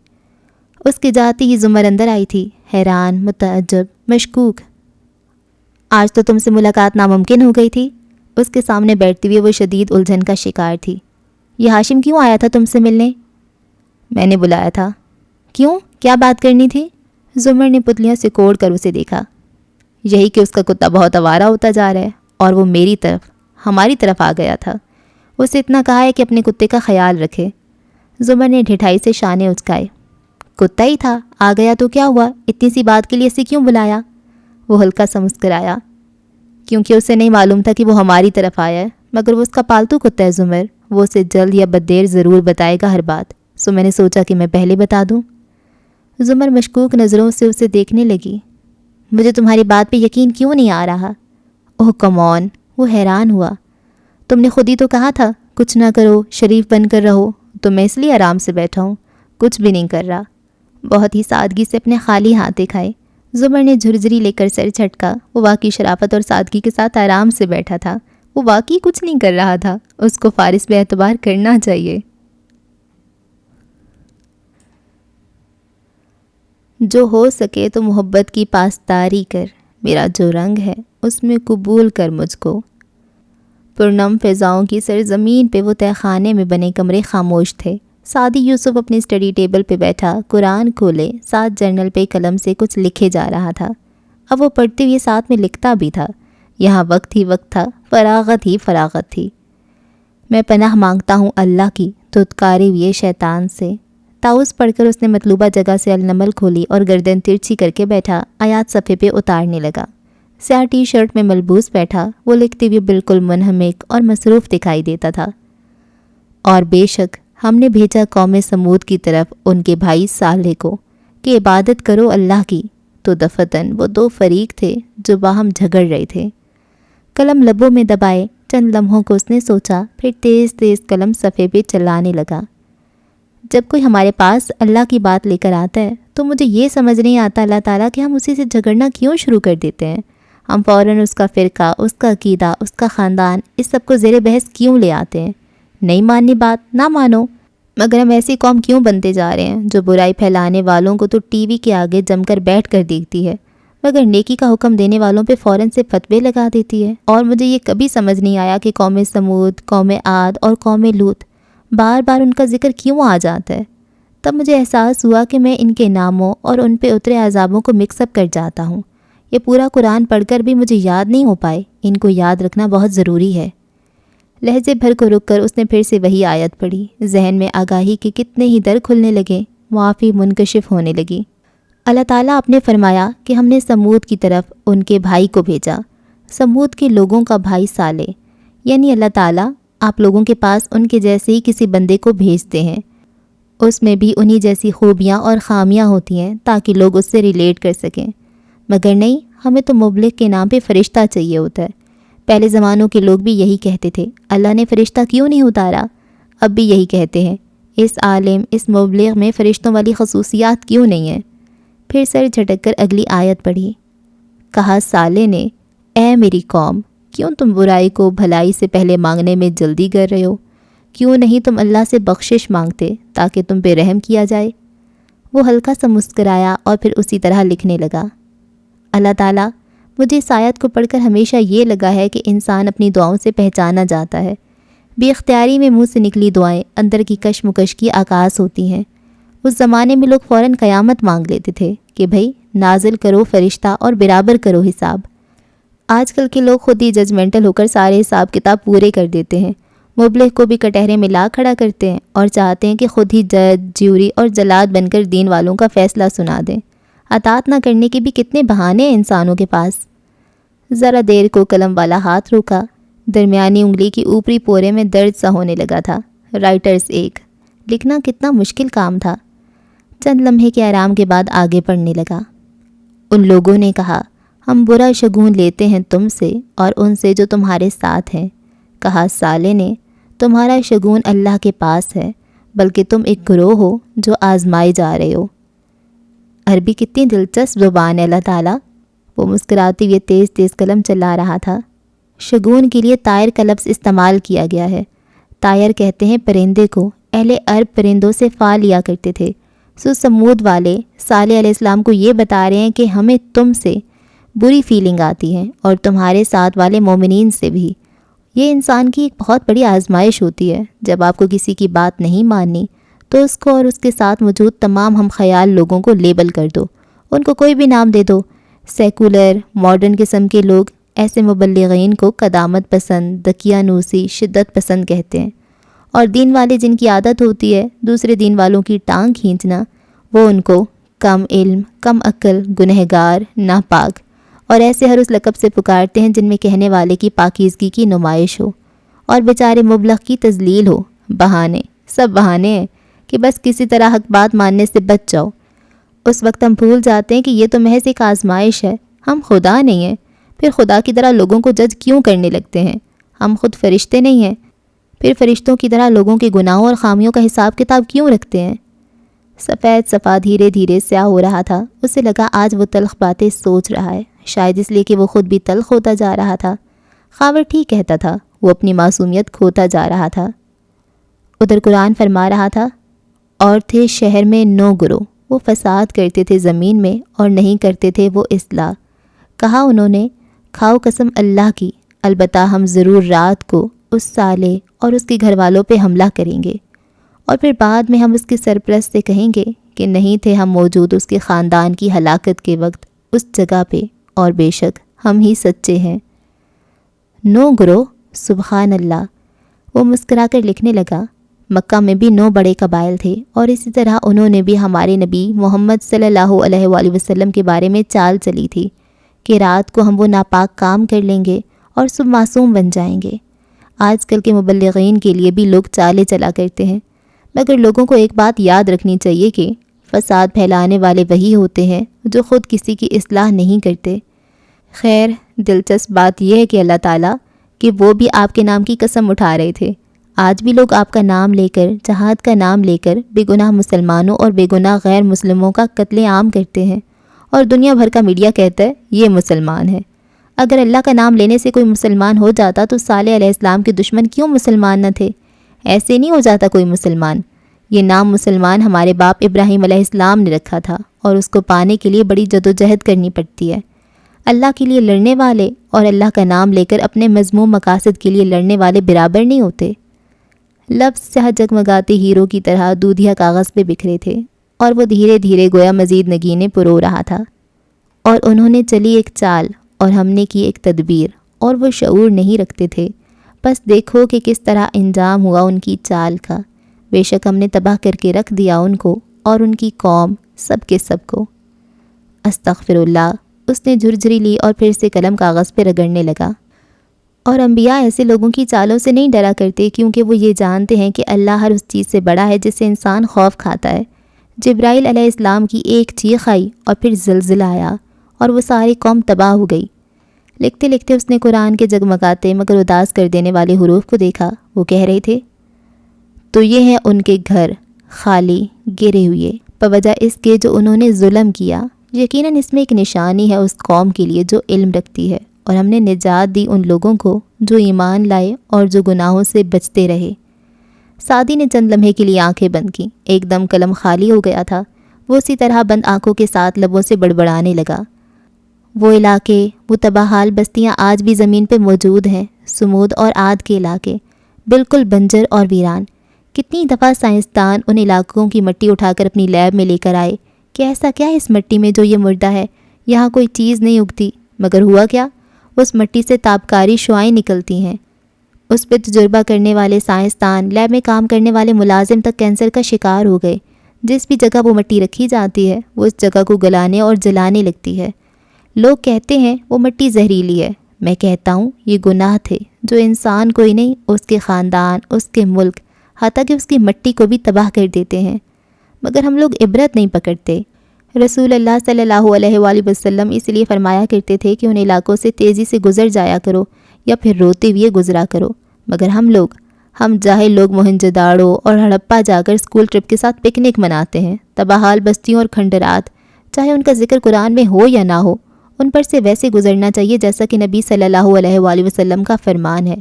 اس کے جاتے ہی زمر اندر آئی تھی، حیران، متعجب، مشکوک۔ آج تو تم سے ملاقات ناممکن ہو گئی تھی۔ اس کے سامنے بیٹھتے ہوئے وہ شدید الجھن کا شکار تھی۔ یہ ہاشم کیوں آیا تھا تم سے ملنے؟ میں نے بلایا تھا۔ کیوں؟ کیا بات کرنی تھی؟ زمر نے پتلیاں سے کوڑ کر اسے دیکھا۔ یہی کہ اس کا کتا بہت آوارہ ہوتا جا رہا ہے اور وہ میری طرف، ہماری طرف آ گیا تھا۔ اسے اتنا کہا ہے کہ اپنے کتے کا خیال رکھے۔ زمر نے ڈھٹائی سے شانے اچکائے۔ کتا ہی تھا، آ گیا تو کیا ہوا؟ اتنی سی بات کے لیے اسے کیوں بلایا؟ وہ ہلکا سا مسکرایا۔ کیونکہ اسے نہیں معلوم تھا کہ وہ ہماری طرف آیا ہے، مگر وہ اس کا پالتو کتا ہے زمر، وہ اسے جلد یا بددیر ضرور بتائے گا ہر بات، سو میں نے سوچا کہ میں پہلے بتا دوں۔ زمر مشکوک نظروں سے اسے دیکھنے لگی۔ مجھے تمہاری بات پہ یقین کیوں نہیں آ رہا؟ اوہ کم آن، وہ حیران ہوا۔ تم نے خود ہی تو کہا تھا کچھ نہ کرو، شریف بن کر رہو، تو میں اس لیے آرام سے بیٹھا ہوں، کچھ بھی نہیں کر رہا۔ بہت ہی سادگی سے اپنے خالی ہاتھ دکھائے۔ زمر نے جھرجھری لے کر سر جھٹکا۔ وہ واقعی شرافت اور سادگی کے ساتھ آرام سے بیٹھا تھا۔ وہ واقعی کچھ نہیں کر رہا تھا، اس کو فارس بے اعتبار کرنا چاہیے۔ جو ہو سکے تو محبت کی پاسداری کر، میرا جو رنگ ہے اس میں قبول کر مجھ کو۔ پرنم فضاؤں کی سرزمین پہ وہ تہہ خانے میں بنے کمرے خاموش تھے۔ سعدی یوسف اپنی اسٹڈی ٹیبل پہ بیٹھا قرآن کھولے ساتھ جرنل پہ قلم سے کچھ لکھے جا رہا تھا۔ اب وہ پڑھتے ہوئے ساتھ میں لکھتا بھی تھا۔ یہاں وقت ہی وقت تھا، فراغت ہی فراغت تھی۔ میں پناہ مانگتا ہوں اللہ کی دھتکارے ہوئے شیطان سے۔ تاؤس پڑھ کر اس نے مطلوبہ جگہ سے النمل کھولی اور گردن ترچھی کر کے بیٹھا آیات صفحے پہ اتارنے لگا۔ سیاہ ٹی شرٹ میں ملبوس بیٹھا، وہ لکھتے ہوئے بالکل منہمک اور مصروف دکھائی دیتا تھا۔ اور بے شک ہم نے بھیجا قوم سمود کی طرف ان کے بھائی صالح کو کہ عبادت کرو اللہ کی، تو دفتن وہ دو فریق تھے جو باہم جھگڑ رہے تھے۔ قلم لبوں میں دبائے چند لمحوں کو اس نے سوچا، پھر تیز تیز قلم صفحے پہ چلانے لگا۔ جب کوئی ہمارے پاس اللہ کی بات لے کر آتا ہے تو مجھے یہ سمجھ نہیں آتا اللہ تعالیٰ کہ ہم اسی سے جھگڑنا کیوں شروع کر دیتے ہیں۔ ہم فوراً اس کا فرقہ، اس کا عقیدہ، اس کا خاندان، اس سب کو زیر بحث کیوں لے آتے ہیں؟ نہیں ماننی بات نہ مانو، مگر ہم ایسی قوم کیوں بنتے جا رہے ہیں جو برائی پھیلانے والوں کو تو ٹی وی کے آگے جم کر بیٹھ کر دیکھتی ہے، مگر نیکی کا حکم دینے والوں پہ فوراً سے فتوے لگا دیتی ہے۔ اور مجھے یہ کبھی سمجھ نہیں آیا کہ قوم سمود، قوم عاد اور قوم لوط بار بار ان کا ذکر کیوں آ جاتا ہے۔ تب مجھے احساس ہوا کہ میں ان کے ناموں اور ان پہ اترے عذابوں کو مکس اپ کر جاتا ہوں۔ یہ پورا قرآن پڑھ کر بھی مجھے یاد نہیں ہو پائے، ان کو یاد رکھنا بہت ضروری ہے۔ لہجے بھر کو رک کر اس نے پھر سے وہی آیت پڑھی۔ ذہن میں آگاہی کے کتنے ہی در کھلنے لگے، معافی منکشف ہونے لگی۔ اللہ تعالیٰ آپ نے فرمایا کہ ہم نے سمود کی طرف ان کے بھائی کو بھیجا۔ سمود کے لوگوں کا بھائی صالح، یعنی اللہ تعالیٰ آپ لوگوں کے پاس ان کے جیسے ہی کسی بندے کو بھیجتے ہیں، اس میں بھی انہی جیسی خوبیاں اور خامیاں ہوتی ہیں تاکہ لوگ اس سے ریلیٹ کر سکیں، مگر نہیں، ہمیں تو مبلغ کے نام پہ فرشتہ چاہیے ہوتا ہے۔ پہلے زمانوں کے لوگ بھی یہی کہتے تھے، اللہ نے فرشتہ کیوں نہیں اتارا؟ اب بھی یہی کہتے ہیں، اس عالم، اس مبلغ میں فرشتوں والی خصوصیات کیوں نہیں ہیں؟ پھر سر جھٹک کر اگلی آیت پڑھی۔ کہا صالح نے، اے میری قوم، کیوں تم برائی کو بھلائی سے پہلے مانگنے میں جلدی کر رہے ہو؟ کیوں نہیں تم اللہ سے بخشش مانگتے تاکہ تم پہ رحم کیا جائے؟ وہ ہلکا سا مسکرایا اور پھر اسی طرح لکھنے لگا۔ اللہ تعالیٰ، مجھے اس آیت کو پڑھ کر ہمیشہ یہ لگا ہے کہ انسان اپنی دعاؤں سے پہچانا جاتا ہے۔ بے اختیاری میں منہ سے نکلی دعائیں اندر کی کشمکش کی آغاز ہوتی ہیں۔ اس زمانے میں لوگ فوراً قیامت مانگ لیتے تھے کہ بھئی نازل کرو فرشتہ اور برابر کرو حساب۔ آج کل کے لوگ خود ہی ججمنٹل ہو کر سارے حساب کتاب پورے کر دیتے ہیں، مبلغ کو بھی کٹہرے میں لا کھڑا کرتے ہیں اور چاہتے ہیں کہ خود ہی جج، جیوری اور جلاد بن کر دین والوں کا فیصلہ سنا دیں۔ اطاعت نہ کرنے کے بھی کتنے بہانے ہیں انسانوں کے پاس۔ ذرا دیر کو قلم والا ہاتھ روکا، درمیانی انگلی کی اوپری پورے میں درد سا ہونے لگا تھا۔ رائٹرز ایک، لکھنا کتنا مشکل کام تھا۔ چند لمحے کے آرام کے بعد آگے پڑھنے لگا۔ ان لوگوں نے کہا، ہم برا شگون لیتے ہیں تم سے اور ان سے جو تمہارے ساتھ ہیں۔ کہا صالح نے، تمہارا شگون اللہ کے پاس ہے، بلکہ تم ایک گروہ ہو جو آزمائے جا رہے ہو۔ عربی کتنی دلچسپ زبان ہے اللہ تعالیٰ۔ وہ مسکراتے ہوئے تیز تیز قلم چلا رہا تھا۔ شگون کے لیے طائر کا لفظ استعمال کیا گیا ہے۔ طائر کہتے ہیں پرندے کو، اہل عرب پرندوں سے فا لیا کرتے تھے۔ سمود والے صالح علیہ السلام کو یہ بتا رہے ہیں کہ ہمیں تم سے بری فیلنگ آتی ہے اور تمہارے ساتھ والے مومنین سے بھی۔ یہ انسان کی ایک بہت بڑی آزمائش ہوتی ہے۔ جب آپ کو کسی کی بات نہیں ماننی تو اس کو اور اس کے ساتھ موجود تمام ہم خیال لوگوں کو لیبل کر دو، ان کو کوئی بھی نام دے دو۔ سیکولر، ماڈرن قسم کے لوگ ایسے مبلغین کو قدامت پسند، دقیانوسی، شدت پسند کہتے ہیں، اور دین والے جن کی عادت ہوتی ہے دوسرے دین والوں کی ٹانگ کھینچنا، وہ ان کو کم علم، کم عقل، گنہگار، ناپاک اور ایسے ہر اس لقب سے پکارتے ہیں جن میں کہنے والے کی پاکیزگی کی نمائش ہو اور بیچارے مبلغ کی تذلیل ہو۔ بہانے، سب بہانے ہیں کہ بس کسی طرح حق بات ماننے سے بچ جاؤ۔ اس وقت ہم بھول جاتے ہیں کہ یہ تو محض ایک آزمائش ہے، ہم خدا نہیں ہیں۔ پھر خدا کی طرح لوگوں کو جج کیوں کرنے لگتے ہیں؟ ہم خود فرشتے نہیں ہیں، پھر فرشتوں کی طرح لوگوں کے گناہوں اور خامیوں کا حساب کتاب کیوں رکھتے ہیں؟ سفید صفا دھیرے دھیرے سیاہ ہو رہا تھا۔ اسے لگا آج وہ تلخ باتیں سوچ رہا ہے، شاید اس لیے کہ وہ خود بھی تلخ ہوتا جا رہا تھا۔ خاور ٹھیک کہتا تھا، وہ اپنی معصومیت کھوتا جا رہا تھا۔ ادھر قرآن فرما رہا تھا، اور تھے شہر میں 9 گروہ، وہ فساد کرتے تھے زمین میں اور نہیں کرتے تھے وہ اصلاح۔ کہا انہوں نے، کھاؤ قسم اللہ کی، البتہ ہم ضرور رات کو اس سالے اور اس کے گھر والوں پہ حملہ کریں گے، اور پھر بعد میں ہم اس کے سرپرست سے کہیں گے کہ نہیں تھے ہم موجود اس کے خاندان کی ہلاکت کے وقت اس جگہ پہ، اور بے شک ہم ہی سچے ہیں۔ 9 گروہ، سبحان اللہ۔ وہ مسکرا کر لکھنے لگا، مکہ میں بھی 9 بڑے قبائل تھے، اور اسی طرح انہوں نے بھی ہمارے نبی محمد صلی اللہ علیہ وآلہ وسلم کے بارے میں چال چلی تھی کہ رات کو ہم وہ ناپاک کام کر لیں گے اور صبح معصوم بن جائیں گے۔ آج کل کے مبلغین کے لیے بھی لوگ چالیں چلا کرتے ہیں، مگر لوگوں کو ایک بات یاد رکھنی چاہیے کہ فساد پھیلانے والے وہی ہوتے ہیں جو خود کسی کی اصلاح نہیں کرتے۔ خیر، دلچسپ بات یہ ہے کہ اللہ تعالیٰ کہ وہ بھی آپ کے نام کی قسم اٹھا رہے تھے۔ آج بھی لوگ آپ کا نام لے کر، جہاد کا نام لے کر بے گناہ مسلمانوں اور بے گناہ غیر مسلموں کا قتل عام کرتے ہیں، اور دنیا بھر کا میڈیا کہتا ہے یہ مسلمان ہے۔ اگر اللہ کا نام لینے سے کوئی مسلمان ہو جاتا تو صالح علیہ السلام کے دشمن کیوں مسلمان نہ تھے؟ ایسے نہیں ہو جاتا کوئی مسلمان۔ یہ نام مسلمان ہمارے باپ ابراہیم علیہ السلام نے رکھا تھا، اور اس کو پانے کے لیے بڑی جدوجہد کرنی پڑتی ہے۔ اللہ کے لیے لڑنے والے اور اللہ کا نام لے کر اپنے مذموم مقاصد کے لیے لڑنے والے برابر نہیں ہوتے۔ لفظ سیاہ جگمگاتے ہیرو کی طرح دودھیا کاغذ پہ بکھرے تھے، اور وہ دھیرے دھیرے گویا مزید نگینیں پرو رہا تھا۔ اور انہوں نے چلی ایک چال، اور ہم نے کی ایک تدبیر، اور وہ شعور نہیں رکھتے تھے۔ بس دیکھو کہ کس طرح انجام ہوا ان کی چال کا۔ بے شک ہم نے تباہ کر کے رکھ دیا ان کو اور ان کی قوم، سب کے سب کو۔ استغفر اللہ، اس نے جھرجھری لی اور پھر سے قلم کاغذ پہ رگڑنے لگا۔ اور انبیاء ایسے لوگوں کی چالوں سے نہیں ڈرا کرتے، کیونکہ وہ یہ جانتے ہیں کہ اللہ ہر اس چیز سے بڑا ہے جس سے انسان خوف کھاتا ہے۔ جبرائیل علیہ السلام کی ایک چیخ آئی اور پھر زلزلہ آیا، اور وہ ساری قوم تباہ ہو گئی۔ لکھتے لکھتے اس نے قرآن کے جگمگاتے مگر اداس کر دینے والے حروف کو دیکھا۔ وہ کہہ رہے تھے، تو یہ ہیں ان کے گھر خالی گرے ہوئے، بوجہ اس کے جو انہوں نے ظلم کیا۔ یقیناً اس میں ایک نشانی ہے اس قوم کے لیے جو علم رکھتی ہے، اور ہم نے نجات دی ان لوگوں کو جو ایمان لائے اور جو گناہوں سے بچتے رہے۔ سعدی نے چند لمحے کے لیے آنکھیں بند کیں، ایک دم قلم خالی ہو گیا تھا۔ وہ اسی طرح بند آنکھوں کے ساتھ لبوں سے بڑبڑانے لگا۔ وہ علاقے، وہ تباہ حال بستیاں آج بھی زمین پہ موجود ہیں، سمود اور عاد کے علاقے، بالکل بنجر اور ویران۔ کتنی دفعہ سائنسدان ان علاقوں کی مٹی اٹھا کر اپنی لیب میں لے کر آئے کہ ایسا کیا ہے اس مٹی میں جو یہ مردہ ہے، یہاں کوئی چیز نہیں اگتی، مگر ہوا کیا؟ اس مٹی سے تابکاری شعائیں نکلتی ہیں۔ اس پہ تجربہ کرنے والے سائنسدان، لیب میں کام کرنے والے ملازم تک کینسر کا شکار ہو گئے۔ جس بھی جگہ وہ مٹی رکھی جاتی ہے وہ اس جگہ کو گلانے اور جلانے لگتی ہے۔ لوگ کہتے ہیں وہ مٹی زہریلی ہے، میں کہتا ہوں یہ گناہ تھے جو انسان کوئی نہیں، اس کے خاندان، اس کے ملک، حتیٰ کہ اس کی مٹی کو بھی تباہ کر دیتے ہیں، مگر ہم لوگ عبرت نہیں پکڑتے۔ رسول اللہ صلی اللہ علیہ وآلہ وسلم اس لیے فرمایا کرتے تھے کہ ان علاقوں سے تیزی سے گزر جایا کرو یا پھر روتے ہوئے گزرا کرو، مگر ہم جاہل لوگ موہنجوداڑو اور ہڑپا جا کر اسکول ٹرپ کے ساتھ پکنک مناتے ہیں۔ تباہال بستیوں اور کھنڈرات، چاہے ان کا ذکر قرآن میں ہو یا نہ ہو، ان پر سے ویسے گزرنا چاہیے جیسا کہ نبی صلی اللہ علیہ وآلہ وسلم کا فرمان ہے۔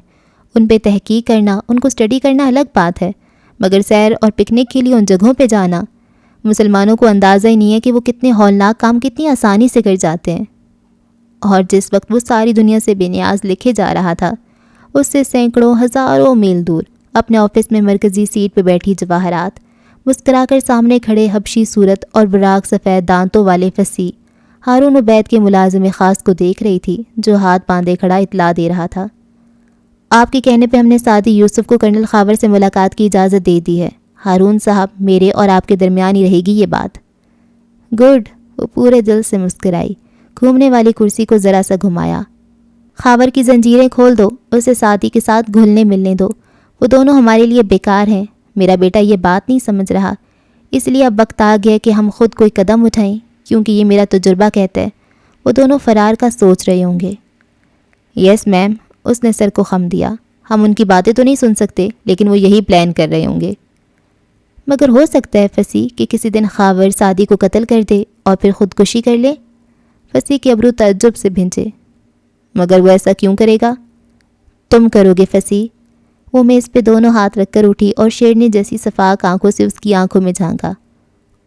ان پہ تحقیق کرنا، ان کو اسٹڈی کرنا الگ بات ہے، مگر سیر اور پکنک کے لیے ان جگہوں پہ جانا، مسلمانوں کو اندازہ ہی نہیں ہے کہ وہ کتنے ہولناک کام کتنی آسانی سے کر جاتے ہیں۔ اور جس وقت وہ ساری دنیا سے بے نیاز لکھے جا رہا تھا، اس سے سینکڑوں ہزاروں میل دور اپنے آفس میں مرکزی سیٹ پہ بیٹھی جواہرات مسکرا کر سامنے کھڑے حبشی صورت اور براق سفید دانتوں والے فصیح ہارون عبید کے ملازم خاص کو دیکھ رہی تھی، جو ہاتھ باندھے کھڑا اطلاع دے رہا تھا۔ آپ کے کہنے پہ ہم نے سعدی یوسف کو کرنل خاور سے ملاقات کی اجازت دے دی ہے۔ ہارون صاحب، میرے اور آپ کے درمیان ہی رہے گی یہ بات۔ گڈ، وہ پورے دل سے مسکرائی، گھومنے والی کرسی کو ذرا سا گھمایا۔ خاور کی زنجیریں کھول دو، اسے سعدی کے ساتھ گھلنے ملنے دو، وہ دونوں ہمارے لیے بیکار ہیں۔ میرا بیٹا یہ بات نہیں سمجھ رہا، اس لیے اب وقت آ گیا کہ ہم خود کوئی قدم اٹھائیں، کیونکہ یہ میرا تجربہ کہتا ہے وہ دونوں فرار کا سوچ رہے ہوں گے۔ یس میم، اس نے سر کو خم دیا، ہم ان کی باتیں تو نہیں سن سکتے، لیکن وہ یہی پلان کر رہے ہوں گے۔ مگر ہو سکتا ہے فصیح کہ کسی دن خاور سعدی کو قتل کر دے اور پھر خودکشی کر لے۔ فصیح کے ابرو تعجب سے بھنجے۔ مگر وہ ایسا کیوں کرے گا؟ تم کرو گے فصیح؟ وہ میز پہ دونوں ہاتھ رکھ کر اٹھی اور شیرنی جیسی صفاق آنکھوں سے اس کی آنکھوں میں جھانکا.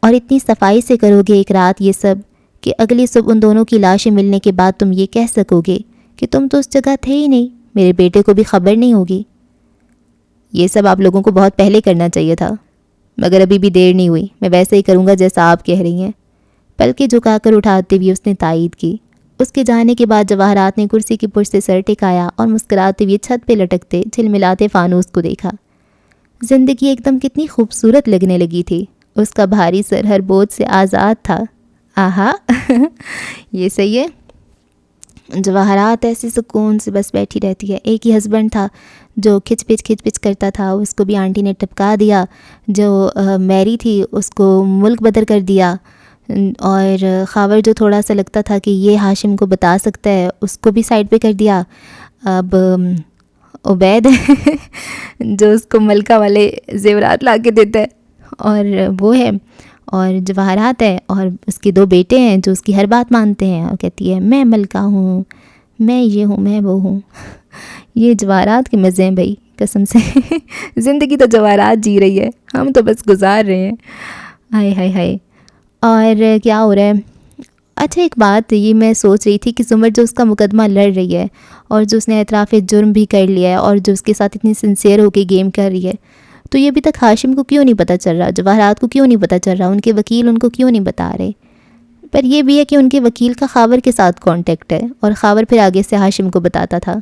اور اتنی صفائی سے کرو گے ایک رات یہ سب کہ اگلی صبح ان دونوں کی لاشیں ملنے کے بعد تم یہ کہہ سکو گے کہ تم تو اس جگہ تھے ہی نہیں, میرے بیٹے کو بھی خبر نہیں ہوگی. یہ سب آپ لوگوں کو بہت پہلے کرنا چاہیے تھا, مگر ابھی بھی دیر نہیں ہوئی. میں ویسے ہی کروں گا جیسا آپ کہہ رہی ہیں. پلکیں جھکا کر اٹھاتے ہوئے اس نے تائید کی. اس کے جانے کے بعد جواہرات نے کرسی کی پشت سے سر ٹکایا اور مسکراتے ہوئے چھت پہ لٹکتے جھلملاتے فانوس کو دیکھا. زندگی ایک دم کتنی خوبصورت لگنے لگی تھی. اس کا بھاری سر ہر بوجھ سے آزاد تھا. آہا یہ صحیح ہے. جواہرات ایسے سکون سے بس بیٹھی رہتی ہے. ایک ہی ہسبینڈ تھا جو کھچ پچ کرتا تھا, اس کو بھی آنٹی نے ٹپکا دیا. جو میری تھی اس کو ملک بدر کر دیا. اور خاور جو تھوڑا سا لگتا تھا کہ یہ ہاشم کو بتا سکتا ہے, اس کو بھی سائڈ پہ کر دیا. اب عبید جو اس کو ملکہ والے زیورات لا کے دیتا ہے, اور وہ ہے, اور جواہرات ہے, اور اس کے 2 بیٹے ہیں جو اس کی ہر بات مانتے ہیں اور کہتی ہے میں ملکہ ہوں, میں یہ ہوں, میں وہ ہوں. یہ جواہرات کے مزے ہیں بھائی قسم سے. زندگی تو جواہرات جی رہی ہے, ہم تو بس گزار رہے ہیں. ہائے ہائے ہائے. اور کیا ہو رہا ہے؟ اچھا ایک بات یہ میں سوچ رہی تھی کہ زمر جو اس کا مقدمہ لڑ رہی ہے اور جو اس نے اعتراف جرم بھی کر لیا ہے اور جو اس کے ساتھ اتنی سنسیئر ہو کے گیم کر رہی ہے, تو یہ ابھی تک ہاشم کو کیوں نہیں پتہ چل رہا, جواہرات کو کیوں نہیں پتہ چل رہا, ان کے وکیل ان کو کیوں نہیں بتا رہے؟ پر یہ بھی ہے کہ ان کے وکیل کا خاور کے ساتھ کانٹیکٹ ہے اور خاور پھر آگے سے ہاشم کو بتاتا تھا.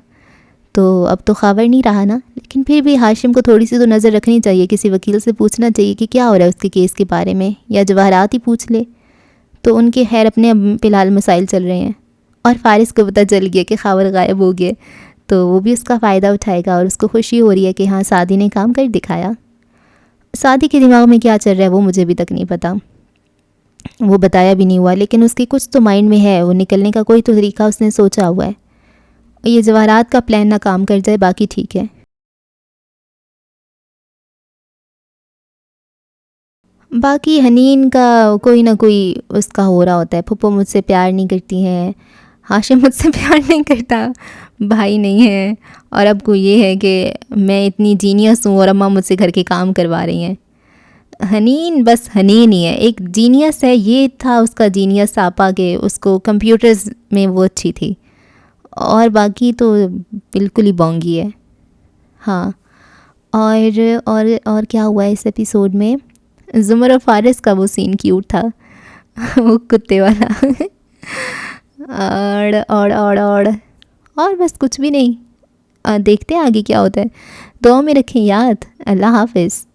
تو اب تو خاور نہیں رہا نا, لیکن پھر بھی ہاشم کو تھوڑی سی تو نظر رکھنی چاہیے, کسی وکیل سے پوچھنا چاہیے کہ کیا ہو رہا ہے اس کے کیس کے بارے میں, یا جواہرات ہی پوچھ لے. تو ان کے خیر اپنے فی الحال مسائل چل رہے ہیں, اور فارس کو پتہ چل گیا کہ خاور غائب ہو گیا, تو وہ بھی اس کا فائدہ اٹھائے گا, اور اس کو خوشی ہو رہی ہے کہ ہاں سعدی نے کام کر دکھایا. سعدی کے دماغ میں کیا چل رہا ہے وہ مجھے ابھی تک نہیں پتہ, وہ بتایا بھی نہیں ہوا, لیکن اس کے کچھ تو مائنڈ میں ہے, وہ نکلنے کا کوئی تو طریقہ اس نے سوچا ہوا ہے. یہ جواہرات کا پلان نہ کام کر جائے, باقی ٹھیک ہے. باقی حنین کا کوئی نہ کوئی اس کا ہو رہا ہوتا ہے. پھپھو مجھ سے پیار نہیں کرتی ہیں, ہاشم مجھ سے پیار نہیں کرتا, بھائی نہیں ہے, اور اب کو یہ ہے کہ میں اتنی جینیس ہوں اور اماں مجھ سے گھر کے کام کروا رہی ہیں. حنین بس حنین ہی ہے, ایک جینیس ہے. یہ تھا اس کا جینیس ساپا کے اس کو کمپیوٹرز میں وہ اچھی تھی, اور باقی تو بالکل ہی بونگی ہے. ہاں. اور کیا ہوا ہے اس ایپیسوڈ میں؟ زمر اور فارس کا وہ سین کیوٹ تھا, وہ کتے والا. اور بس کچھ بھی نہیں. دیکھتے ہیں آگے کیا ہوتا ہے. دعاؤں میں رکھیں یاد. اللہ حافظ.